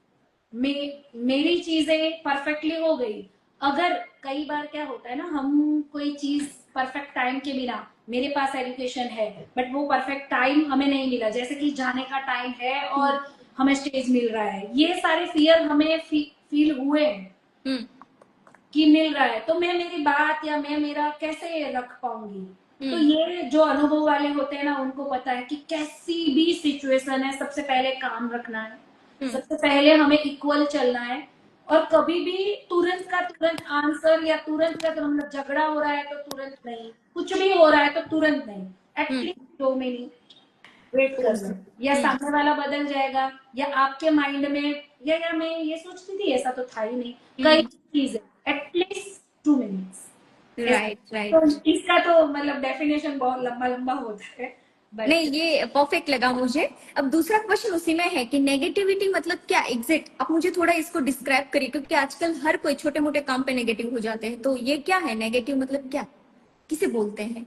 मेरी चीजें परफेक्टली हो गई। अगर कई बार क्या होता है ना, हम कोई चीज परफेक्ट टाइम के बिना, मेरे पास एजुकेशन है बट वो परफेक्ट टाइम हमें नहीं मिला, जैसे कि जाने का टाइम है और हमें स्टेज मिल रहा है, ये सारे फियर हमें फील हुए हैं कि मिल रहा है, तो मैं मेरी बात या मैं मेरा कैसे रख पाऊंगी। तो ये जो अनुभव वाले होते हैं ना, उनको पता है कि कैसी भी सिचुएशन है, सबसे पहले काम रखना है, सबसे पहले हमें इक्वल चलना है, और कभी भी तुरंत का तुरंत आंसर या तुरंत का तुरंत झगड़ा हो रहा है तो तुरंत नहीं, कुछ भी हो रहा है तो तुरंत नहीं, एटलीस्ट 2 मिनट वेट कर लो, या सामने वाला बदल जाएगा, या आपके माइंड में या मैं ये सोचती थी ऐसा तो था ही नहीं, कई चीजें, एटलीस्ट 2 मिनट्स। राइट तो राइट। इसका तो मतलब डेफिनेशन बहुत लंबा लंबा होता है, नहीं, ये परफेक्ट लगा मुझे। अब दूसरा क्वेश्चन उसी में है कि नेगेटिविटी मतलब क्या एग्जैक्ट, आप मुझे थोड़ा इसको डिस्क्राइब करिए, क्योंकि आजकल हर कोई छोटे मोटे काम पे नेगेटिव हो जाते हैं। तो ये क्या है नेगेटिव, मतलब क्या, किसे बोलते हैं?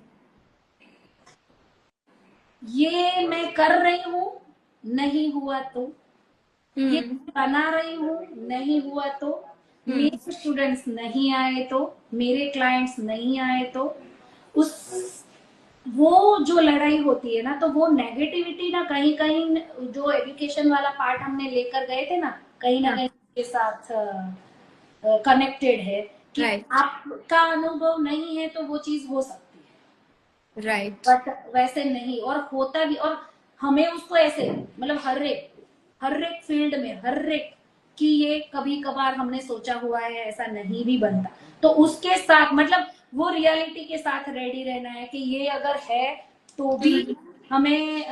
ये मैं कर रही हूँ, नहीं हुआ तो, ये बना रही हूँ, नहीं हुआ तो, मेरे स्टूडेंट्स नहीं आए तो, मेरे क्लाइंट्स नहीं आए तो, उस वो जो लड़ाई होती है ना, तो वो नेगेटिविटी ना कहीं कहीं जो एजुकेशन वाला पार्ट हमने लेकर गए थे ना, कहीं ना कहीं के साथ कनेक्टेड है कि आपका अनुभव नहीं है तो वो चीज हो सकती है, राइट। बट वैसे नहीं, और होता भी, और हमें उसको ऐसे मतलब हर एक फील्ड में हर एक कि ये कभी कभार हमने सोचा हुआ है, ऐसा नहीं भी बनता, तो उसके साथ मतलब वो रियलिटी के साथ रेडी रहना है कि ये अगर है तो भी हमें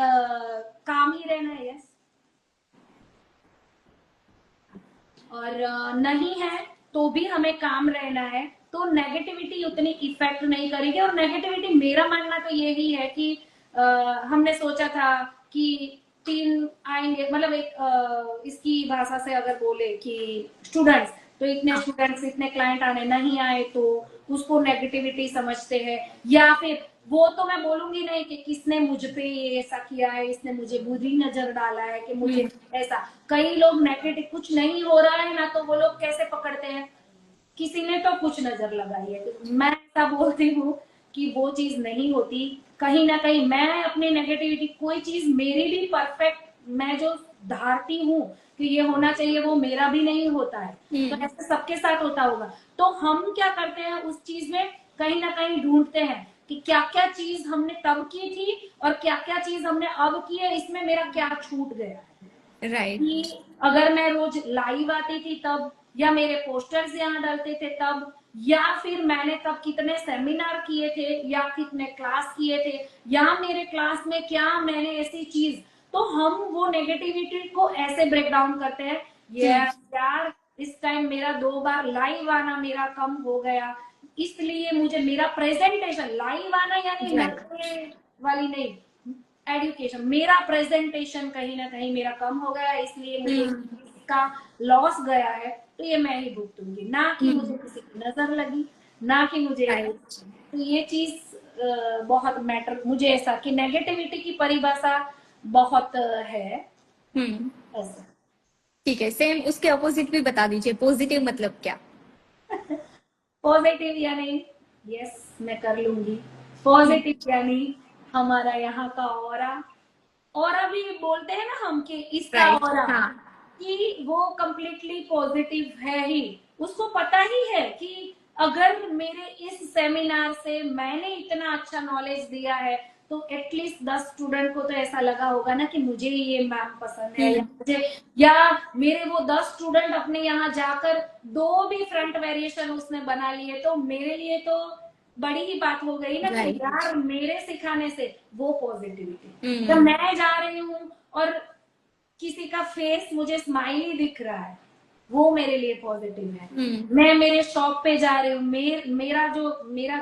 काम ही रहना है, यस, और नहीं है तो भी हमें काम रहना है। तो नेगेटिविटी उतनी इफेक्ट नहीं करेगी, और नेगेटिविटी मेरा मानना तो यही है कि हमने सोचा था कि 3 आएंगे, मतलब एक इसकी भाषा से अगर बोले कि स्टूडेंट्स, तो इतने स्टूडेंट्स इतने क्लाइंट आने, नहीं आए तो उसको नेगेटिविटी समझते हैं, या फिर वो तो मैं बोलूंगी नहीं कि किसने मुझ पे ये ऐसा किया है, इसने मुझे बुरी नजर डाला है कि मुझे ऐसा, कई लोग नेगेटिव, कुछ नहीं हो रहा है ना तो वो लोग कैसे पकड़ते हैं किसी ने तो कुछ नजर लगाई है। मैं ऐसा बोलती हूँ कि वो चीज नहीं होती। कहीं ना कहीं मैं अपनी नेगेटिविटी, कोई चीज मेरी भी परफेक्ट, मैं जो धारती हूँ कि ये होना चाहिए, वो मेरा भी नहीं होता है। तो ऐसे सबके साथ होता होगा। तो हम क्या करते हैं उस चीज में, कहीं ना कहीं ढूंढते हैं कि क्या क्या चीज हमने तब की थी और क्या क्या चीज हमने अब की है, इसमें मेरा क्या छूट गया है। राइट। कि अगर मैं रोज लाइव आती थी तब, या मेरे पोस्टर्स यहाँ डलते थे तब, या फिर मैंने तब कितने सेमिनार किए थे या कितने क्लास किए थे, या मेरे क्लास में क्या मैंने ऐसी चीज। तो हम वो नेगेटिविटी को ऐसे ब्रेक डाउन करते हैं, यार इस टाइम मेरा 2 बार लाइव आना मेरा कम हो गया, इसलिए मुझे मेरा प्रेजेंटेशन, लाइव आना यानी राइट। नखरे वाली नहीं, एजुकेशन, मेरा प्रेजेंटेशन कहीं ना कहीं मेरा कम हो गया, इसलिए मुझे इसका लॉस गया है। तो ये मैं ही भुगतूंगी, ना कि मुझे किसी की नजर लगी, ना कि मुझे। राइट। तो ये चीज बहुत मैटर मुझे, ऐसा कि नेगेटिविटी की परिभाषा बहुत है ऐसा। ठीक है, सेम उसके ऑपोजिट भी बता दीजिए, पॉजिटिव मतलब क्या? पॉजिटिव यानी, यस मैं कर लूंगी। पॉजिटिव यानी हमारा यहाँ का ऑरा भी बोलते हैं ना हम, कि इसका राइट। ऑरा, हाँ। कि वो कंप्लीटली पॉजिटिव है ही। उसको पता ही है कि अगर मेरे इस सेमिनार से मैंने इतना अच्छा नॉलेज दिया है, तो एटलीस्ट 10 स्टूडेंट को तो ऐसा लगा होगा ना कि मुझे ये मैम पसंद है, या मुझे, या मेरे वो 10 स्टूडेंट अपने यहाँ जाकर 2 भी फ्रंट वेरिएशन उसने बना लिए, तो मेरे लिए तो बड़ी ही बात हो गई ना कि यार मेरे सिखाने से वो पॉजिटिविटी। जब मैं जा रही हूँ और किसी का फेस मुझे स्माइली दिख रहा है, वो मेरे लिए पॉजिटिव है। मैं मेरे शॉप पे जा रही हूँ, मेरा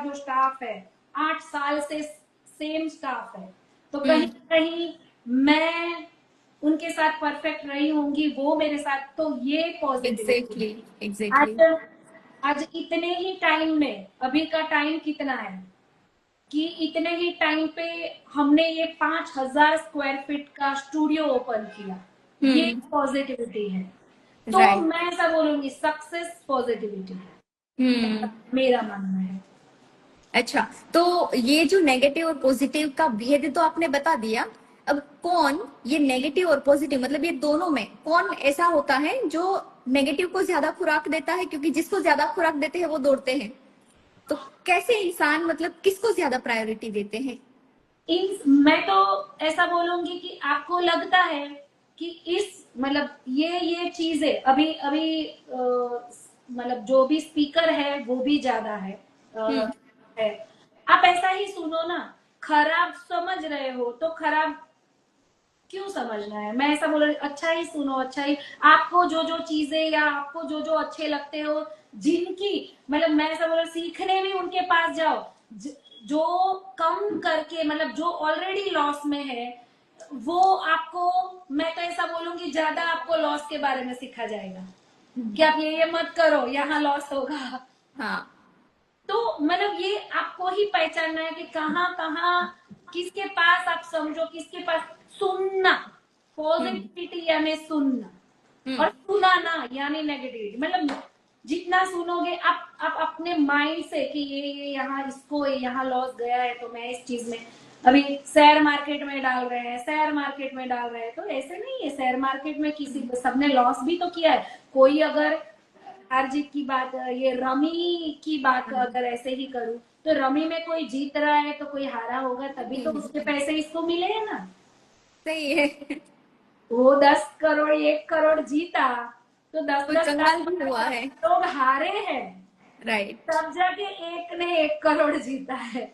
जो स्टाफ है 8 साल से सेम स्टाफ है, तो कहीं कहीं मैं उनके साथ परफेक्ट रही होंगी, वो मेरे साथ, तो ये पॉजिटिविटी। एग्जैक्टली। आज आज इतने ही टाइम में, अभी का टाइम कितना है कि इतने ही टाइम पे हमने ये 5,000 स्क्वायर फीट का स्टूडियो ओपन किया, ये पॉजिटिविटी है। तो राइट। मैं ऐसा बोलूंगी, सक्सेस पॉजिटिविटी है, मेरा मानना है। अच्छा, तो ये जो नेगेटिव और पॉजिटिव का भेद तो आपने बता दिया। अब कौन ये नेगेटिव और पॉजिटिव मतलब ये दोनों में कौन ऐसा होता है जो नेगेटिव को ज्यादा खुराक देता है? क्योंकि जिसको ज्यादा खुराक देते हैं वो दौड़ते हैं। तो कैसे इंसान मतलब किसको ज्यादा प्रायोरिटी देते हैं? मैं तो ऐसा बोलूंगी कि आपको लगता है कि इस, मतलब ये चीजें अभी अभी मतलब जो भी स्पीकर है वो भी ज्यादा है। आप ऐसा ही सुनो ना, खराब समझ रहे हो तो खराब क्यों समझना है। मैं ऐसा बोल रही, अच्छा ही सुनो, अच्छा ही, आपको जो जो चीजें या आपको जो जो अच्छे लगते हो, जिनकी, मतलब मैं ऐसा बोल रही, सीखने भी उनके पास जाओ, जो कम करके, मतलब जो ऑलरेडी लॉस में है, वो आपको, मैं तो ऐसा बोलूंगी, ज्यादा आपको लॉस के बारे में सिखा जाएगा कि आप ये मत करो, यहाँ लॉस होगा। हाँ। तो मतलब ये आपको ही पहचानना है कि कहाँ कहाँ किसके पास, आप समझो किसके पास सुनना, पॉजिटिविटी यानी सुनना, और सुनाना यानी नेगेटिविटी। मतलब जितना सुनोगे आप अपने माइंड से कि ये यहाँ, इसको यहाँ लॉस गया है, तो मैं इस चीज में, अभी शेयर मार्केट में डाल रहे हैं, शेयर मार्केट में डाल रहे हैं, तो ऐसे नहीं है, शेयर मार्केट में किसी सबने लॉस भी तो किया है। कोई अगर हार जीत की बात, ये रमी की बात अगर ऐसे ही करूं, तो रमी में कोई जीत रहा है तो कोई हारा होगा, तभी तो उसके पैसे इसको मिले हैं ना। सही है। वो 10 करोड़ 1 करोड़ जीता, तो दस कोई दस कंगाल भी हुआ है। लोग हारे हैं, राइट। तब जाके एक ने 1 करोड़ जीता है।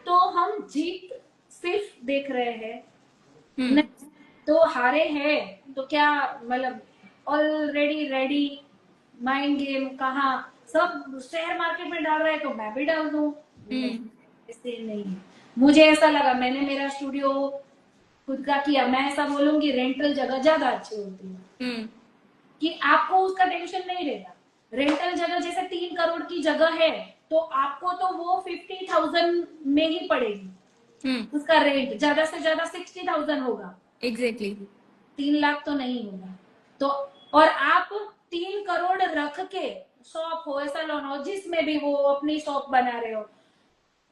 तो हम जीत सिर्फ देख रहे हैं, नहीं तो हारे हैं तो क्या, मतलब ऑलरेडी रेडी, माइंड गेम कहाँ, सब शेयर मार्केट में डाल रहे हैं तो मैं भी डाल दूं, ऐसे नहीं है। मुझे ऐसा लगा, मैंने मेरा स्टूडियो खुद का किया, मैं ऐसा बोलूंगी रेंटल जगह ज्यादा अच्छी होती है, कि आपको उसका टेंशन नहीं रहता। रेंटल जगह जैसे 3 करोड़ की जगह है, तो आपको तो वो 50,000 में ही पड़ेगी, उसका रेंट ज्यादा से ज्यादा 60,000 होगा, एग्जैक्टली। 3 लाख तो नहीं होगा। तो और आप 3 करोड़ रख के, शॉप हो, सैलून हो, जिसमें भी वो अपनी शॉप बना रहे हो,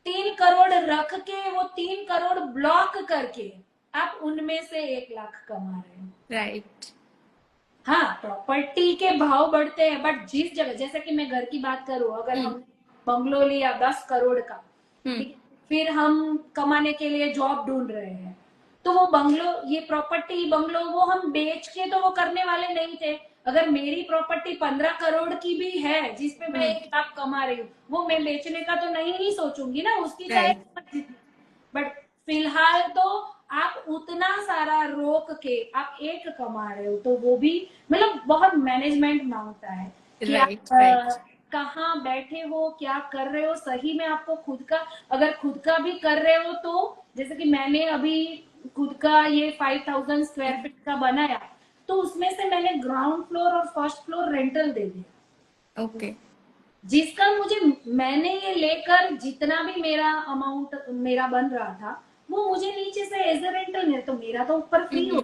3 करोड़ रख के वो 3 करोड़ ब्लॉक करके आप उनमें से 1 लाख कमा रहे हो। राइट। हाँ, प्रॉपर्टी के भाव बढ़ते हैं, बट जिस जगह, जैसे कि मैं घर की बात करूं, अगर हम्म। हमने बंगलो लिया 10 करोड़ का, हम्म। ठीक है, फिर हम कमाने के लिए जॉब ढूंढ रहे हैं, तो वो बंगलो, ये प्रॉपर्टी बंगलो वो हम बेच के तो वो करने वाले नहीं थे। अगर मेरी प्रॉपर्टी 15 करोड़ की भी है जिसपे मैं 1 लाख कमा रही हूँ, वो मैं बेचने का तो नहीं ही सोचूंगी ना, उसकी चाहे राइट। कीमत जितनी। बट फिलहाल तो आप उतना सारा रोक के आप एक कमा रहे हो, तो वो भी मतलब बहुत मैनेजमेंट मांगता है कि राइट। आप राइट। कहाँ बैठे हो, क्या कर रहे हो, सही में आपको खुद का, अगर खुद का भी कर रहे हो तो, जैसे कि मैंने अभी खुद का ये 5000 स्क्वायर फीट का बनाया, तो उसमें से मैंने ग्राउंड फ्लोर और फर्स्ट फ्लोर रेंटल दे दिया, ओके। जिसका मुझे, मैंने ये लेकर जितना भी मेरा अमाउंट मेरा बन रहा था, वो मुझे नीचे से एज ए रेंटल मिले, तो मेरा तो ऊपर फ्री हो।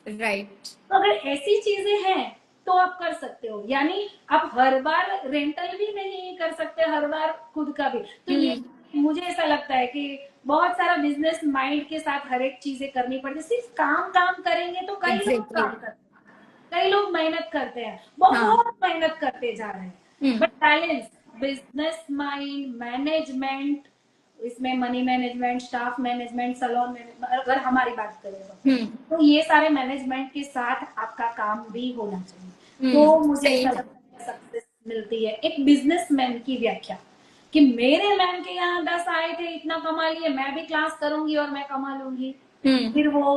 राइट। तो अगर ऐसी चीजें हैं तो आप कर सकते हो, यानी आप हर बार रेंटल भी नहीं कर सकते, हर बार खुद का भी। तो ये मुझे ऐसा लगता है कि बहुत सारा बिजनेस माइंड के साथ हर एक चीजें करनी पड़ती है। सिर्फ काम काम करेंगे तो कई लोग एग्जैक्टली। काम करते हैं, कई लोग मेहनत करते हैं, हाँ। बहुत मेहनत करते जा रहे हैं, हम्म। But balance, business mind, management, इसमें money management, staff management, salon management, अगर हमारी बात करें तो ये सारे मैनेजमेंट के साथ आपका काम भी होना चाहिए, तो मुझे सही ऐसा है। लगता है सक्सेस मिलती है। एक बिजनेसमैन की व्याख्या कि मेरे मैम के यहाँ 10 आए थे, इतना कमा लिए, मैं भी क्लास करूंगी और मैं कमा लूंगी। फिर वो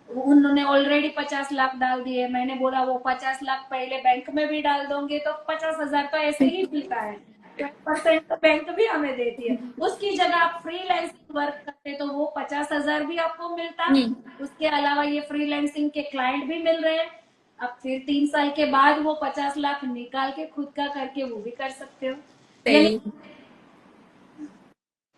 उन्होंने ऑलरेडी 50 लाख डाल दिए, मैंने बोला वो 50 लाख पहले बैंक में भी डाल दोगे तो 50,000 तो ऐसे ही मिलता है, 20% तो बैंक भी हमें देती है, उसकी जगह आप फ्रीलांसिंग वर्क करते तो वो 50,000 भी आपको मिलता। उसके अलावा ये फ्रीलांसिंग के क्लाइंट भी मिल रहे हैं, अब फिर 3 साल के बाद वो 50 लाख निकाल के खुद का करके वो भी कर सकते हो, यानी। सही।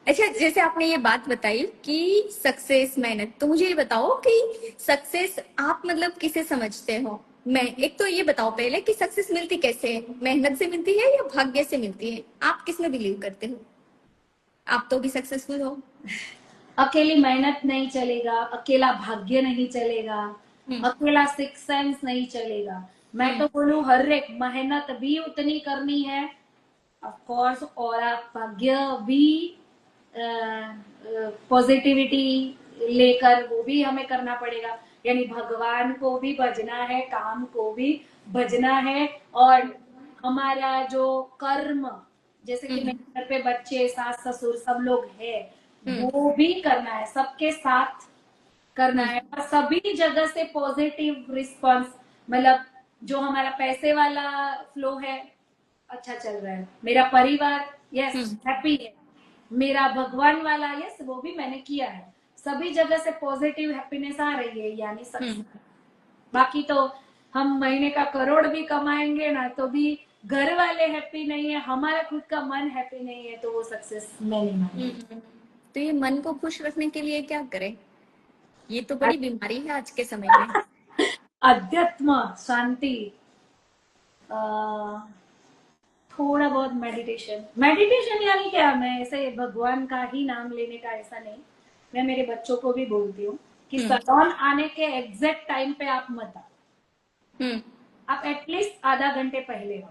अच्छा, जैसे आपने ये बात बताई कि सक्सेस मेहनत, तो मुझे ये बताओ कि सक्सेस आप मतलब किसे समझते हो? मैं एक तो ये बताओ पहले कि सक्सेस मिलती कैसे है, मेहनत से मिलती है या भाग्य से मिलती है? आप किस में बिलीव करते हो? आप तो भी सक्सेसफुल हो। अकेली मेहनत नहीं चलेगा, अकेला भाग्य नहीं चलेगा, हम्म। अकेला सिक्स सेंस नहीं चलेगा। मैं तो बोलूं हर एक मेहनत भी उतनी करनी है, ऑफ कोर्स, और आप भाग्य भी, पॉजिटिविटी लेकर वो भी हमें करना पड़ेगा, यानी भगवान को भी भजना है, काम को भी भजना है, और हमारा जो कर्म, जैसे कि हम्म। मेरे घर पे बच्चे, सास ससुर सब लोग हैं, हम्म। वो भी करना है, सबके साथ करना हम्म। है, और सभी जगह से पॉजिटिव रिस्पॉन्स, मतलब जो हमारा पैसे वाला फ्लो है, अच्छा चल रहा है, मेरा परिवार यस हम्म। हैप्पी है, मेरा भगवान वाला यस वो भी मैंने किया है, सभी जगह से पॉजिटिव हैप्पीनेस आ रही है, यानी सक्सेस। हम्म। बाकी तो हम महीने का करोड़ भी कमाएंगे ना, तो भी घर वाले हैप्पी नहीं है, हमारा खुद का मन हैप्पी नहीं है, तो वो सक्सेस मैं नहीं मानती। तो ये मन को खुश रखने के लिए क्या करें? ये तो बड़ी बीमारी है आज के समय में। अध्यात्म, शांति, थोड़ा बहुत मेडिटेशन, मेडिटेशन यानी क्या, मैं ऐसे भगवान का ही नाम लेने का ऐसा नहीं, मैं मेरे बच्चों को भी बोलती हूँ कि हम्म। सलोन आने के एग्जैक्ट टाइम पे आप मत आओ, हम्म। आप एटलीस्ट आधा घंटे पहले हो।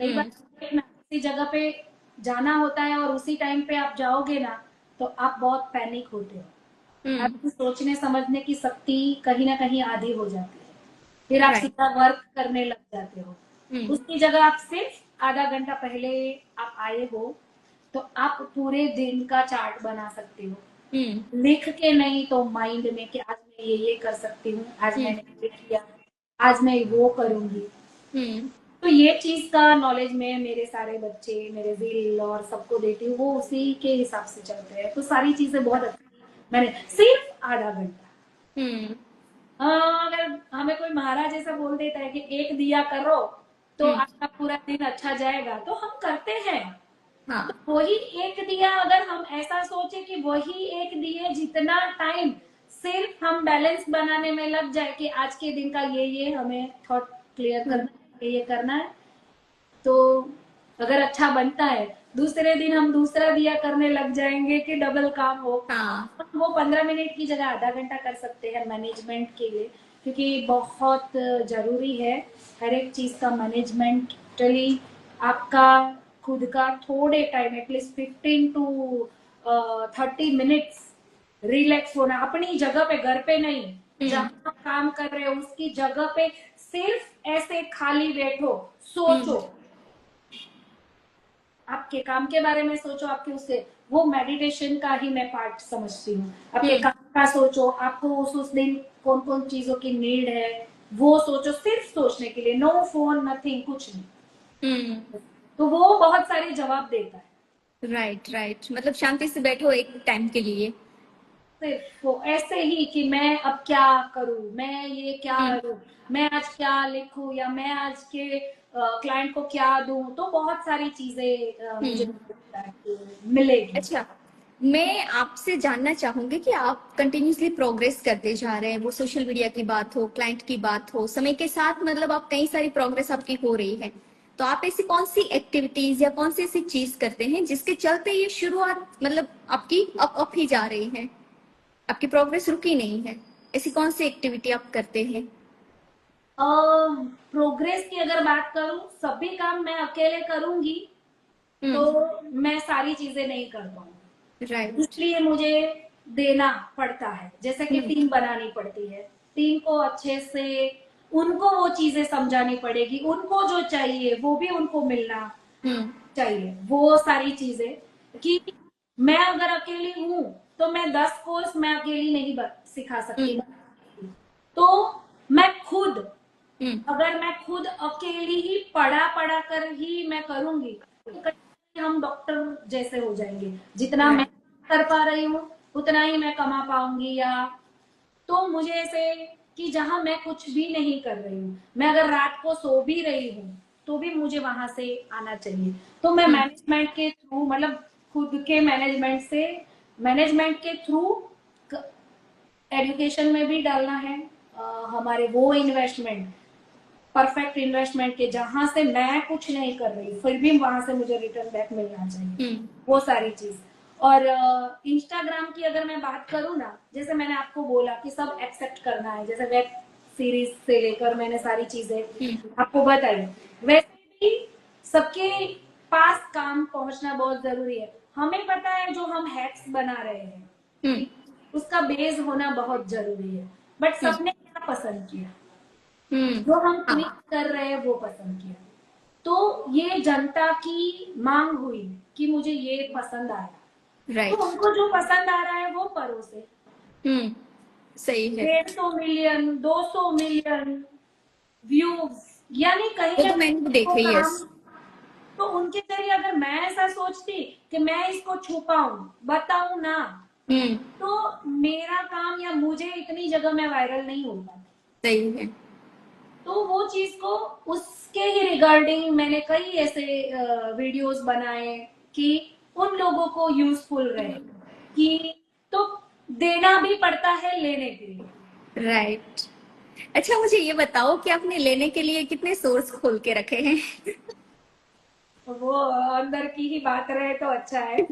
कई बार हम्म। किसी जगह पे जाना होता है और उसी टाइम पे आप जाओगे ना, तो आप बहुत पैनिक होते हो, हम्म। आपकी सोचने समझने की शक्ति कहीं ना कहीं आधी हो जाती है, फिर आप राइट। सीधा वर्क करने लग जाते हो। हम्म। उसकी जगह आप सिर्फ आधा घंटा पहले आप आए हो, तो आप पूरे दिन का चार्ट बना सकते हो, हम्म। लिख के नहीं तो माइंड में कि आज मैं ये कर सकती हूँ, आज हम्म। मैंने ये किया, आज मैं वो करूंगी। हम्म। तो ये चीज का नॉलेज मैं मेरे सारे बच्चे, मेरे दिल और सबको देती हूँ, वो उसी के हिसाब से चलते हैं, तो सारी चीजें बहुत अच्छी। मैंने सिर्फ आधा घंटा, हम्म। अगर हमें कोई महाराज ऐसा बोल देता है कि एक दिया करो तो हम्म। आपका पूरा दिन अच्छा जाएगा, तो हम करते हैं। हाँ। तो वही एक दिया, अगर हम ऐसा सोचे कि वही एक दिए जितना टाइम सिर्फ हम बैलेंस बनाने में लग जाए कि आज के दिन का ये हमें थॉट क्लियर करना है, कि ये करना है, तो अगर अच्छा बनता है दूसरे दिन हम दूसरा दिया करने लग जाएंगे कि डबल काम हो। हाँ। वो 15 मिनट की जगह आधा घंटा कर सकते हैं मैनेजमेंट के लिए, क्योंकि बहुत जरूरी है हर एक चीज का मैनेजमेंट। टली आपका खुद का थोड़े time at least 15 to 30 minutes relax होना अपनी जगह पे, घर पे नहीं जहां आप काम कर रहे हो उसकी जगह पे, सिर्फ ऐसे खाली बैठो, सोचो, आपके काम के बारे में सोचो, आपके उससे, वो मेडिटेशन का ही मैं पार्ट समझती हूँ। आपके काम का सोचो, आपको उस दिन कौन कौन चीजों की नीड है वो सोचो, सिर्फ सोचने के लिए, नो फोन नथिंग, कुछ नहीं। तो वो बहुत सारे जवाब देता है। राइट राइट, मतलब शांति से बैठो एक टाइम के लिए। सिर्फ वो ऐसे ही कि मैं अब क्या करूं, मैं ये क्या करूं, मैं आज क्या लिखूं, या मैं आज के क्लाइंट को क्या दूं, तो बहुत सारी चीजें मुझे लगता है कि मिलेगी। अच्छा, मैं आपसे जानना चाहूंगी कि आप कंटिन्यूसली प्रोग्रेस करते जा रहे हैं, वो सोशल मीडिया की बात हो, क्लाइंट की बात हो, समय के साथ मतलब आप कई सारी प्रोग्रेस आपकी हो रही है। तो आप ऐसी कौन सी एक्टिविटीज या कौन सी ऐसी चीज करते हैं जिसके चलते ये शुरुआत मतलब आपकी अप ही जा रही है, आपकी प्रोग्रेस रुकी नहीं है? ऐसी कौन सी एक्टिविटी आप करते हैं? प्रोग्रेस की अगर बात करूं, सभी काम मैं अकेले करूंगी तो मैं सारी चीजें नहीं कर पाऊंगी। राइट। इसलिए मुझे देना पड़ता है, जैसे कि टीम बनानी पड़ती है, टीम को अच्छे से उनको वो चीजें समझानी पड़ेगी, उनको जो चाहिए वो भी उनको मिलना चाहिए, वो सारी चीजें। कि मैं अगर अकेली हूं तो मैं 10 कोर्स मैं अकेली नहीं सिखा सकती। तो मैं खुद, अगर मैं खुद अकेली ही पढ़ा पढ़ा कर ही मैं करूंगी तो कहीं हम डॉक्टर जैसे हो जाएंगे, जितना मैं कर पा रही हूँ उतना ही मैं कमा पाऊंगी। या तो मुझे ऐसे कि जहां मैं कुछ भी नहीं कर रही हूँ, मैं अगर रात को सो भी रही हूँ तो भी मुझे वहां से आना चाहिए। तो मैं मैनेजमेंट के थ्रू, मतलब खुद के मैनेजमेंट से, मैनेजमेंट के थ्रू एजुकेशन में भी डालना है हमारे वो इन्वेस्टमेंट, परफेक्ट इन्वेस्टमेंट के जहां से मैं कुछ नहीं कर रही फिर भी वहां से मुझे रिटर्न बैक मिलना चाहिए, वो सारी चीज। और इंस्टाग्राम की अगर मैं बात करूँ ना, जैसे मैंने आपको बोला कि सब एक्सेप्ट करना है, जैसे वेब सीरीज से लेकर मैंने सारी चीजें आपको बताई, वैसे भी सबके पास काम पहुंचना बहुत जरूरी है। हमें पता है जो हम हैक्स बना रहे हैं उसका बेस होना बहुत जरूरी है, बट सबने क्या पसंद किया, जो हम क्लिक कर रहे हैं वो पसंद किया, तो ये जनता की मांग हुई कि मुझे ये पसंद आया, राइट। तो उनको जो पसंद आ रहा है वो परोसे। सही है। 150 मिलियन 200 मिलियन व्यूज, यानी कहीं वो ना तो मैंने भी कहीं वो देखा ही है। काम, तो उनके जरिए अगर मैं ऐसा सोचती कि मैं इसको छुपाऊं, बताऊं ना, तो मेरा काम या मुझे इतनी जगह में वायरल नहीं होता। सही है। तो वो चीज को, उसके ही रिगार्डिंग मैंने कई ऐसे वीडियोस बनाए कि उन लोगों को यूजफुल रहे, कि तो देना भी पड़ता है लेने के लिए। राइट। अच्छा, मुझे ये बताओ कि आपने लेने के लिए कितने सोर्स खोल के रखे हैं? वो अंदर की ही बात रहे तो अच्छा है।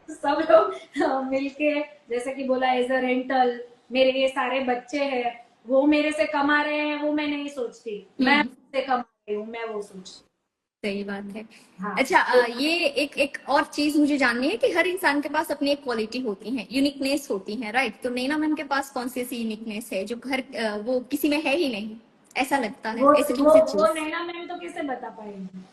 सब लोग मिलके, जैसे कि बोला एज अ रेंटल, मेरे ये सारे बच्चे हैं वो मेरे से कमा रहे हैं, वो मैं नहीं सोचती, मैं से कमा रही हूँ, मैं वो सोचती। सही बात है। हाँ। अच्छा, ये एक एक और चीज मुझे जाननी है कि हर इंसान के पास अपनी एक क्वालिटी होती है, यूनिकनेस होती है, राइट? तो नैना मैम के पास कौन सी ऐसी यूनिकनेस है जो वो किसी में है ही नहीं, ऐसा लगता है? ऐसी कौन सी वो चीज नैना मैम तो कैसे बता पाएंगी।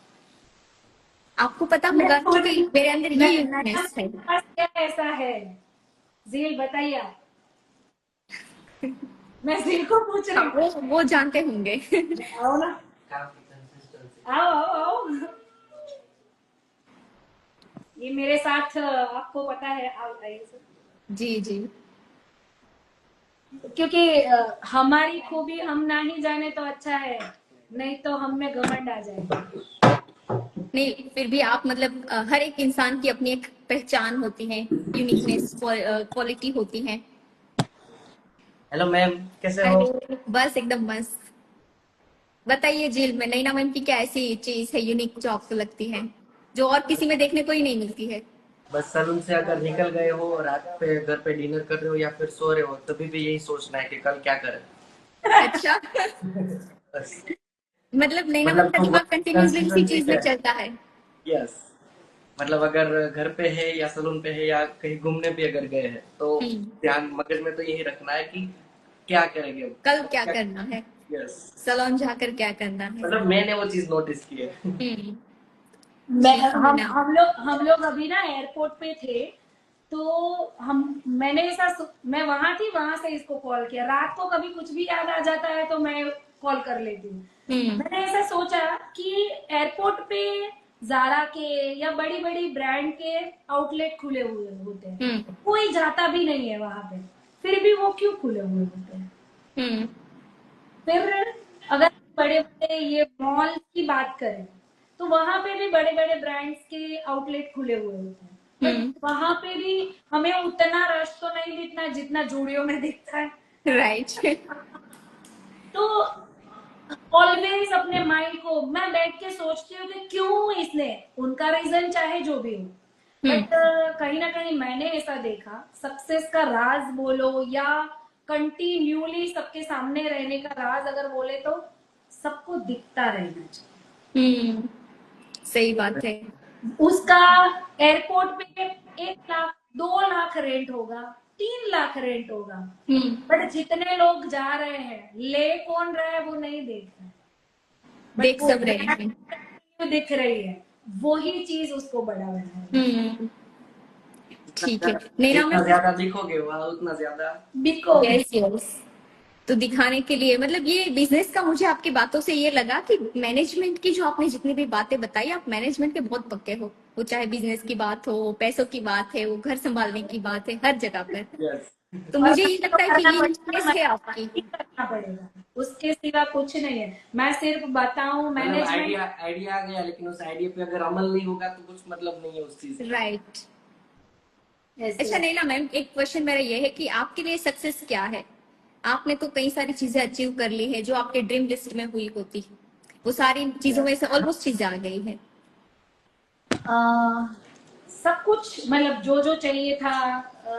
आपको पता मैं होगा ना खुद, कि मेरे अंदर ये नैना मैम यूनिकनेस है? के पास क्या ऐसा है, जील बताइए आप। मैं जील को पूछ हाँ, रही हूँ। वो जानते होंगे। आओ ना, आओ आओ आओ, ये मेरे साथ आपको पता है, आओ आइए सर। जी जी। क्योंकि हमारी खूबी हम ना ही जाने तो अच्छा है, नहीं तो हम में घमंड आ जाए। नहीं, फिर भी आप मतलब हर एक इंसान की अपनी एक पहचान होती है, यूनिकनेस, क्वालिटी होती है। हेलो मैम, कैसे हो? अरे बस एकदम मस्त। बताइए झील में नैना मैम की क्या ऐसी चीज है यूनिक जो आपको लगती है, जो और किसी में देखने को ही नहीं मिलती है? बस सलून से अगर निकल गए हो, रात पे घर पे डिनर कर रहे हो या फिर सो रहे हो, तभी भी यही सोचना है कि कल क्या करें। अच्छा। बस। मतलब नैना मैम मतलब का तो दिमाग कंटिन्यूसली इसी कंसिस्टेंसी चीज में है। चलता है। यस। मतलब अगर घर पे है या सलून पे है या कहीं घूमने भी अगर गए हैं तो हम्म। ध्यान मगज में तो यही रखना है कि क्या करेंगे अब। कल क्या करना है, यस। सलोन जाकर क्या करना है। मतलब मैंने वो चीज नोटिस की है। हम्म। मैं जी हाँ हम नैना। हम लोग अभी ना एयरपोर्ट पे थे, तो हम मैंने मैं वहां थी, वहां से इसको कॉल किया। रात को कभी कुछ भी याद आ जाता है तो मैं कॉल कर लेती हूँ। हम्म। मैंने ऐसा सोचा कि एयरपोर्ट पे जारा के या बड़ी बड़ी ब्रांड के आउटलेट खुले हुए होते हैं, हम्म। कोई जाता भी नहीं है वहां पे, फिर भी वो क्यों खुले हुए होते हैं? हम्म। फिर अगर बड़े बड़े ये मॉल की बात करें, तो वहां पे भी बड़े बड़े ब्रांड्स के आउटलेट खुले हुए होते हैं, बट हम्म। वहां पे भी हमें उतना रश तो नहीं दिखना जितना जूडियो में दिखता है। राइट। तो ऑलवेज अपने माइंड को मैं बैठ के सोचती हूँ कि क्यों इसने, उनका रीजन चाहे जो भी हो, हम्म। बट कहीं ना कहीं मैंने ऐसा देखा, सक्सेस का राज बोलो या कंटिन्यूली सबके सामने रहने का राज अगर बोले, तो सबको दिखता रहना हम्म। सही बात है। चाहिए। उसका एयरपोर्ट पे 1 लाख 2 लाख रेंट होगा, 3 लाख रेंट होगा, हम्म। बट जितने लोग जा रहे हैं, ले कौन रहा है वो नहीं देख रहे, बट देख वो सब रहे हैं। ब्रांड दिख रही है, वही चीज उसको बड़ा बना रही है। हम्म। ठीक है नैना जितना मैम। ज्यादा दिखोगे वहां उतना ज्यादा। Because yes yes. तो दिखाने के लिए मतलब ये बिजनेस का मुझे आपकी बातों से ये लगा कि मैनेजमेंट की जो आपने जितनी भी बातें बताई, आप मैनेजमेंट के बहुत पक्के हो। वो चाहे बिजनेस की बात हो, पैसों की बात है, वो घर संभालने की बात है, हर जगह पर। यस। तो और मुझे ये तो लगता है कि करना ये पड़ेगा, वीकनेस है आपकी। मैनेजमेंट करना पड़ेगा, उसके सिवा कुछ नहीं है। मैं सिर्फ बताऊं मतलब मैनेजमेंट। आइडिया आइडिया आ गया, लेकिन उस आइडिया पे अगर अमल नहीं होगा तो कुछ मतलब नहीं है उस चीज का। राइट। ऐसे अच्छा नैना मैम, एक क्वेश्चन मेरा ये है कि आपके लिए सक्सेस क्या है? आपने तो कई सारी चीजें अचीव कर ली है जो आपके ड्रीम लिस्ट में हुई होती, वो सारी चीजों में से ऑलमोस्ट चीजें आ गई है। सब कुछ, मतलब जो जो चाहिए था,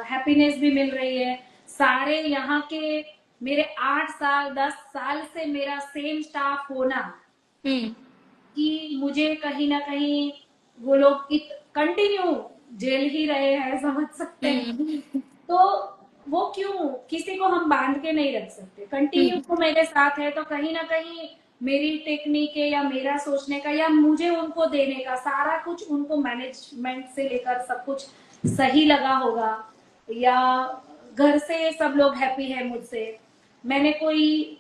हैप्पीनेस भी मिल रही है। सारे यहाँ के मेरे 8 साल 10 साल से मेरा सेम स्टाफ होना, हम्म। कि मुझे कहीं ना कहीं वो लोग कंटिन्यू जेल ही रहे हैं, समझ सकते हैं। हम्म। तो वो क्यों, किसी को हम बांध के नहीं रख सकते, कंटिन्यू हम्म। वो मेरे साथ है, तो कहीं ना कहीं मेरी टेक्निक है या मेरा सोचने का या मुझे उनको देने का सारा कुछ, उनको मैनेजमेंट से लेकर सब कुछ सही लगा होगा, या घर से सब लोग हैप्पी है मुझसे। मैंने कोई,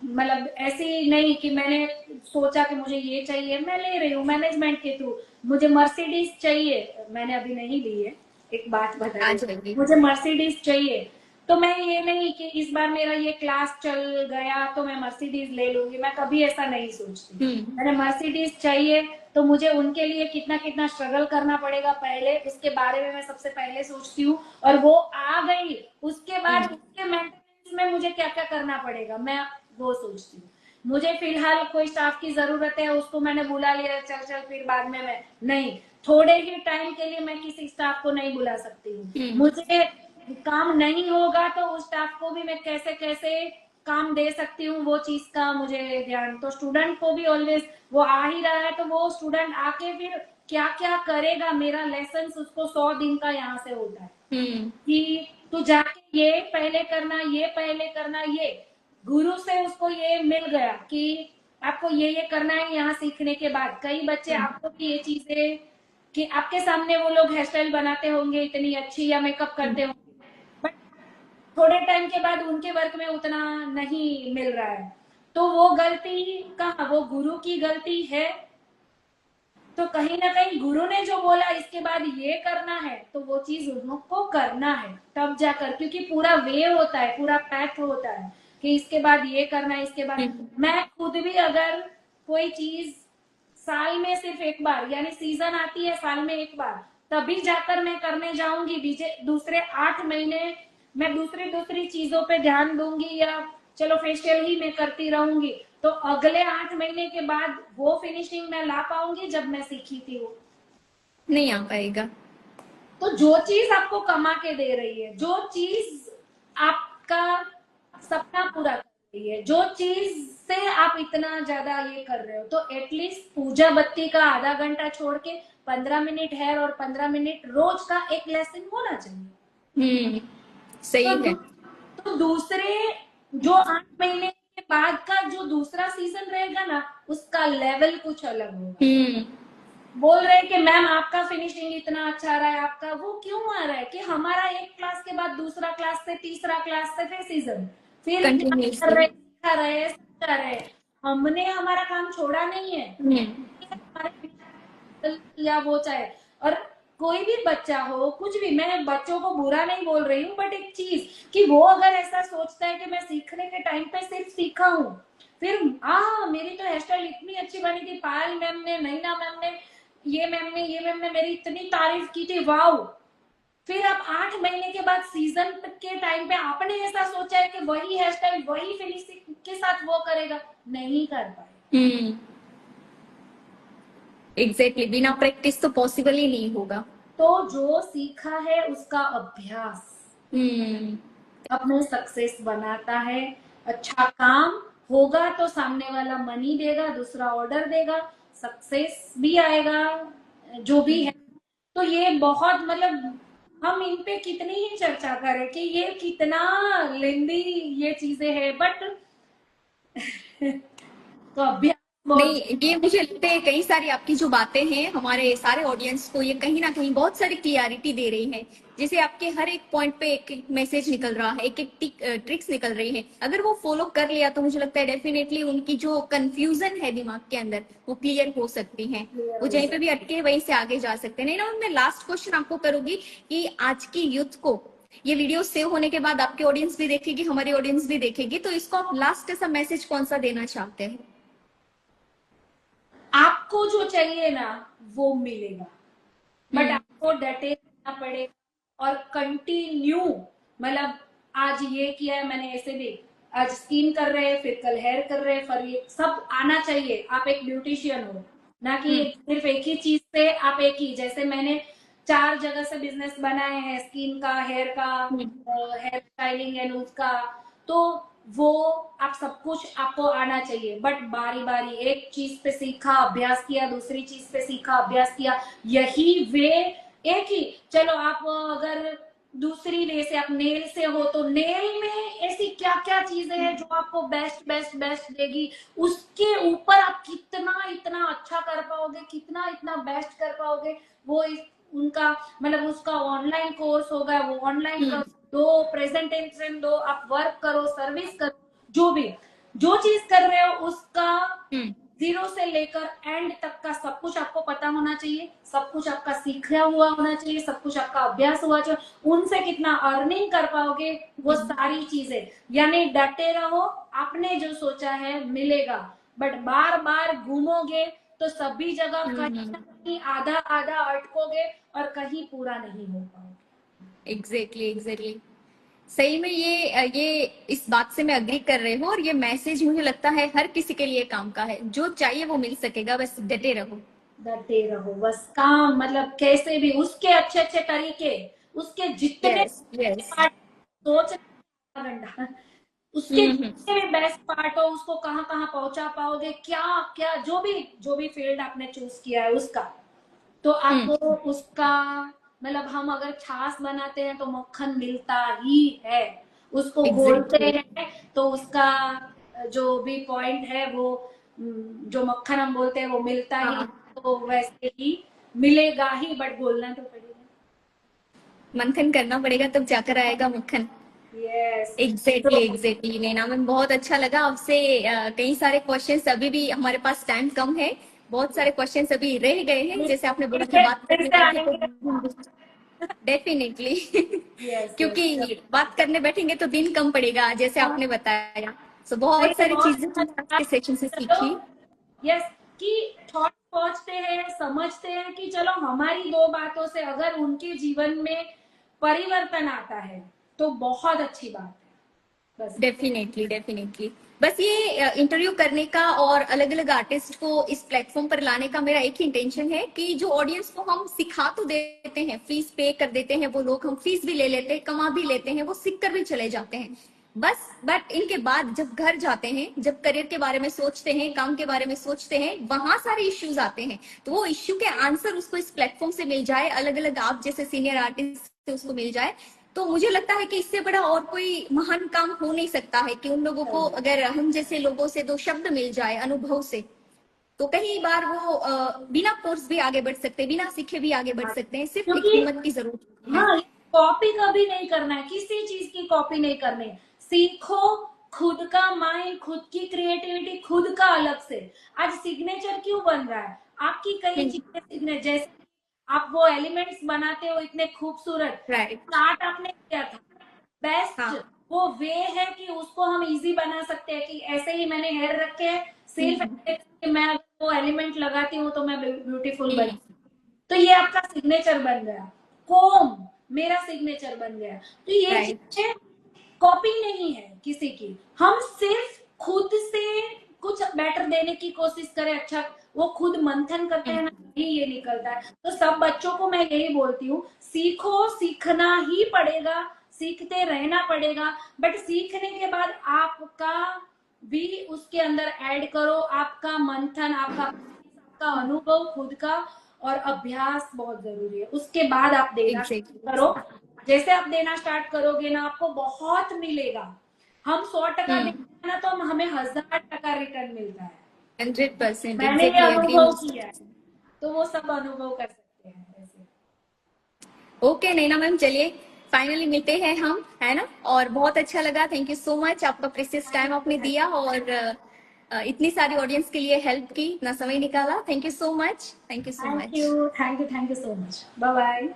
मतलब ऐसी नहीं कि मैंने सोचा कि मुझे ये चाहिए, मैं ले रही हूँ मैनेजमेंट के थ्रू। मुझे मर्सिडीज चाहिए, मैंने अभी नहीं ली है, एक बात बता आ रही, जाएगी। मुझे मर्सिडीज चाहिए, तो मैं ये नहीं कि इस बार मेरा ये क्लास चल गया तो मैं मर्सिडीज ले लूंगी, मैं कभी ऐसा नहीं सोचती। हम्म। मैंने मर्सिडीज चाहिए तो मुझे उनके लिए कितना कितना स्ट्रगल करना पड़ेगा पहले, उसके बारे में मैं सबसे पहले सोचती हूँ, और वो आ गई उसके बाद हम्म। उसके मेंटेनेंस में मुझे क्या क्या करना पड़ेगा, मैं वो सोचती हूँ। मुझे फिलहाल कोई स्टाफ की जरूरत है, उसको मैंने बुला लिया, चल चल फिर बाद में मैं नहीं, थोड़े ही टाइम के लिए मैं किसी स्टाफ को नहीं बुला सकती हूँ। हम्म। मुझे काम नहीं होगा तो उस स्टाफ को भी मैं कैसे कैसे काम दे सकती हूँ, वो चीज का मुझे ध्यान। तो स्टूडेंट को भी ऑलवेज, वो आ ही रहा है तो वो स्टूडेंट आके फिर क्या क्या करेगा, मेरा लेसन उसको 100 दिन का यहाँ से होता है हम्म। कि तू जाके ये पहले करना, ये पहले करना, ये गुरु से उसको ये मिल गया कि आपको ये करना है यहाँ सीखने के बाद। कई बच्चे आपको भी ये चीजें, कि आपके सामने वो लोग हेयर स्टाइल बनाते होंगे इतनी अच्छी या मेकअप करते हम्म। होंगे, बट थोड़े टाइम के बाद उनके वर्क में उतना नहीं मिल रहा है, तो वो गलती कहाँ, वो गुरु की गलती है। तो कहीं ना कहीं गुरु ने जो बोला इसके बाद ये करना है, तो वो चीज उनको करना है तब जाकर, क्योंकि पूरा वे होता है, पूरा पैथ होता है कि इसके बाद ये करना है, इसके बाद। हम्म। मैं खुद भी अगर कोई चीज साल में सिर्फ एक बार, यानी सीजन आती है साल में एक बार, तभी जाकर मैं करने जाऊंगी, दूसरे 8 महीने मैं दूसरी दूसरी चीजों पे ध्यान दूंगी, या चलो फेशियल ही मैं करती रहूंगी, तो अगले 8 महीने के बाद वो फिनिशिंग मैं ला पाऊंगी जब मैं सीखी थी वो। नहीं आ पाएगा। तो जो चीज आपको कमा के दे रही है, जो चीज आपका सपना पूरा कर रही है, जो चीज से आप इतना ज्यादा ये कर रहे हो, तो एटलीस्ट पूजा बत्ती का आधा घंटा छोड़ के 15 मिनट है और 15 मिनट रोज का एक लेसन होना चाहिए। सही है। तो दूसरे जो 8 महीने के बाद का जो दूसरा सीजन रहेगा ना, उसका लेवल कुछ अलग होगा। बोल रहे हैं कि मैम आपका फिनिशिंग इतना अच्छा रहा है, आपका वो क्यों आ रहा है कि हमारा एक क्लास के बाद दूसरा क्लास से तीसरा क्लास से फिर सीजन, फिर कर रहे, सिखा रहे, समझा रहे। हमने हमारा काम छोड़ा नहीं है, या वो चाहे, और कोई भी बच्चा हो, कुछ भी, मैं बच्चों को बुरा नहीं बोल रही हूँ, बट एक चीज कि वो अगर ऐसा सोचता है कि मैं सीखने के टाइम पे सिर्फ सीखा हूँ, फिर मेरी तो हेयर स्टाइल इतनी अच्छी बनी थी, पायल मैम ने, नैना मैम ने, ये मैम ने मेरी इतनी तारीफ की थी, वाओ। फिर अब 8 महीने के बाद सीजन के टाइम पे आपने ऐसा सोचा है कि वही हेयर स्टाइल वही फिनिशिंग के साथ वो करेगा, नहीं कर पाए। एग्जैक्टली, बिना प्रैक्टिस तो पॉसिबल ही नहीं होगा। तो जो सीखा है उसका अभ्यास अपने सक्सेस बनाता है। अच्छा काम होगा तो सामने वाला मनी देगा, दूसरा ऑर्डर देगा, सक्सेस भी आएगा, जो भी है। तो ये बहुत, मतलब हम इन पे कितनी ही चर्चा करें कि ये कितना लेंदी ये चीजें हैं, बट तो अभ्यास बहुत। नहीं, ये मुझे लगता है कई सारी आपकी जो बातें हैं हमारे सारे ऑडियंस को ये कहीं ना कहीं बहुत सारी क्लियरिटी दे रही है। जैसे आपके हर एक पॉइंट पे एक एक मैसेज निकल रहा है, एक एक ट्रिक्स निकल रही है। अगर वो फॉलो कर लिया तो मुझे लगता है डेफिनेटली उनकी जो कंफ्यूजन है दिमाग के अंदर वो क्लियर हो सकती है। वो जहीं पे भी अटके वहीं से आगे जा सकते हैं। नहीं ना, मैं लास्ट क्वेश्चन आपको करूंगी कि आज की यूथ को ये वीडियो सेव होने के बाद आपकी ऑडियंस भी देखेगी, हमारी ऑडियंस भी देखेगी, तो इसको आप लास्ट ऐसा मैसेज कौन सा देना चाहते हैं? आपको जो चाहिए ना वो मिलेगा, बट आपको डटे रहना पड़ेगा और कंटिन्यू, मतलब आज ये किया है मैंने, ऐसे भी आज स्किन कर रहे हैं, फिर कल हेयर कर रहे हैं, फिर ये सब आना चाहिए। आप एक ब्यूटिशियन हो ना कि सिर्फ एक ही चीज से आप एक ही, जैसे मैंने 4 जगह से बिजनेस बनाए हैं, स्किन का, हेयर का, हेयर स्टाइलिंग एंड उसका, तो वो आप सब कुछ आपको आना चाहिए, बट बारी बारी एक चीज पे सीखा, अभ्यास किया, दूसरी चीज पे सीखा, अभ्यास किया, यही वे एक ही। चलो आप अगर दूसरी वे से, आप नेल से हो तो नेल में ऐसी क्या क्या चीजें हैं जो आपको बेस्ट बेस्ट बेस्ट देगी, उसके ऊपर आप कितना इतना अच्छा कर पाओगे, कितना इतना बेस्ट कर पाओगे, वो उनका, मतलब उसका ऑनलाइन कोर्स होगा, वो ऑनलाइन दो, प्रेजेंटेशन दो, आप वर्क करो, सर्विस करो, जो भी जो चीज कर रहे हो उसका जीरो से लेकर एंड तक का सब कुछ आपको पता होना चाहिए, सब कुछ आपका सीखा हुआ होना चाहिए, सब कुछ आपका अभ्यास हुआ चाहिए। उनसे कितना अर्निंग कर पाओगे, वो सारी चीजें, यानी डटे रहो, आपने जो सोचा है मिलेगा, बट बार बार घूमोगे तो सभी जगह कहीं ना कहीं आधा आधा अटकोगे और कहीं पूरा नहीं हो पाओगे। एग्जैक्टली। सही में ये इस बात से मैं अग्री कर रही हूँ, और ये मैसेज मुझे लगता है हर किसी के लिए काम का है। जो चाहिए वो मिल सकेगा, बस डटे रहो। डटे रहो बस, काम मतलब कैसे भी, उसके अच्छे अच्छे तरीके, उसके जितने सोच घंटा, उसके जितने भी बेस्ट पार्ट हो उसको कहाँ कहाँ पहुंचा पाओगे, क्या क्या, जो भी फील्ड आपने चूज किया है उसका, तो आपको उसका, मतलब हम अगर छाछ बनाते हैं तो मक्खन मिलता ही है, उसको घोलते हैं तो उसका जो भी पॉइंट है वो, जो मक्खन हम बोलते हैं वो मिलता ही, तो वैसे ही मिलेगा ही, बट बोलना तो पड़ेगा, मंथन करना पड़ेगा तब जाकर आएगा मक्खन। यस। एग्जैक्टली नैना मैम, बहुत अच्छा लगा आपसे। कई सारे क्वेश्चंस, अभी भी हमारे पास टाइम कम है, बहुत सारे क्वेश्चंस अभी रह गए हैं। जैसे आपने बोला कि बात करने बैठे तो डेफिनेटली क्योंकि बात करने बैठेंगे तो दिन कम पड़ेगा, जैसे आपने बताया। सो बहुत सारी चीजें आज के सेशन से सीखी। यस, कि थॉट पहुंचते हैं, समझते हैं कि चलो हमारी 2 बातों से अगर उनके जीवन में परिवर्तन आता है तो बहुत अच्छी बात है। बस। Definitely definitely. बस ये इंटरव्यू करने का और अलग अलग आर्टिस्ट को इस प्लेटफॉर्म पर लाने का मेरा एक ही इंटेंशन है कि जो ऑडियंस को हम सिखा तो देते हैं, फीस पे कर देते हैं वो लोग, हम फीस भी ले लेते हैं, कमा भी लेते हैं, वो सीख कर भी चले जाते हैं बस। बट इनके बाद जब घर जाते हैं, जब करियर के बारे में सोचते हैं, काम के बारे में सोचते हैं, वहां सारे इश्यूज आते हैं, तो वो इश्यू के आंसर उसको इस प्लेटफॉर्म से मिल जाए, अलग अलग आप जैसे सीनियर आर्टिस्ट से उसको मिल जाए, तो मुझे लगता है कि इससे बड़ा और कोई महान काम हो नहीं सकता है कि उन लोगों को अगर हम जैसे लोगों से दो शब्द मिल जाए अनुभव से, तो कई बार वो बिना कोर्स भी आगे बढ़ सकते हैं, बिना सीखे भी आगे बढ़ सकते हैं, सिर्फ एक क्योंकि हिम्मत की जरूरत है। हाँ, कॉपी कभी नहीं करना है, किसी चीज की कॉपी नहीं करनी है। सीखो, खुद का माइंड, खुद की क्रिएटिविटी, खुद का अलग से। आज सिग्नेचर क्यों बन रहा है? आपकी कई चीजें सिग्नेचर, जैसे आप वो एलिमेंट्स बनाते हो इतने खूबसूरत, राइट। स्टार्ट आपने किया था, बेस्ट हाँ। वो वे है कि उसको हम इजी बना सकते हैं कि ऐसे ही मैंने हेयर रखे हैं, सिर्फ मैं वो एलिमेंट लगाती हूँ तो मैं ब्यूटीफुल बन, तो ये आपका सिग्नेचर बन गया। कोम मेरा सिग्नेचर बन गया। तो ये राइट। चीजें कॉपी नहीं है किसी की, हम सिर्फ खुद से कुछ बेटर देने की कोशिश करें। अच्छा, वो खुद मंथन करते हैं ना, ही ये निकलता है। तो सब बच्चों को मैं यही बोलती हूँ, सीखो, सीखना ही पड़ेगा, सीखते रहना पड़ेगा, बट सीखने के बाद आपका भी उसके अंदर ऐड करो, आपका मंथन, आपका अनुभव खुद का और अभ्यास बहुत जरूरी है। उसके बाद आप देना करो। जैसे आप देना स्टार्ट करोगे ना, आपको बहुत मिलेगा। हम 100% देते हैं ना, तो हमें 1000% रिटर्न मिलता है। 100% मैंने ये एग्जैक्टली अग्री। अनुभव किया है, तो वो सब अनुभव कर सकते हैं ऐसे। ओके नैना मैम, चलिए फाइनली मिलते हैं हम, है ना, और बहुत अच्छा लगा, थैंक यू सो मच, आपका प्रेशियस टाइम आपने दिया और इतनी सारी ऑडियंस के लिए हेल्प की, इतना समय निकाला, thank you so much, thank you so thank much. You, thank you, thank you so much. Bye bye.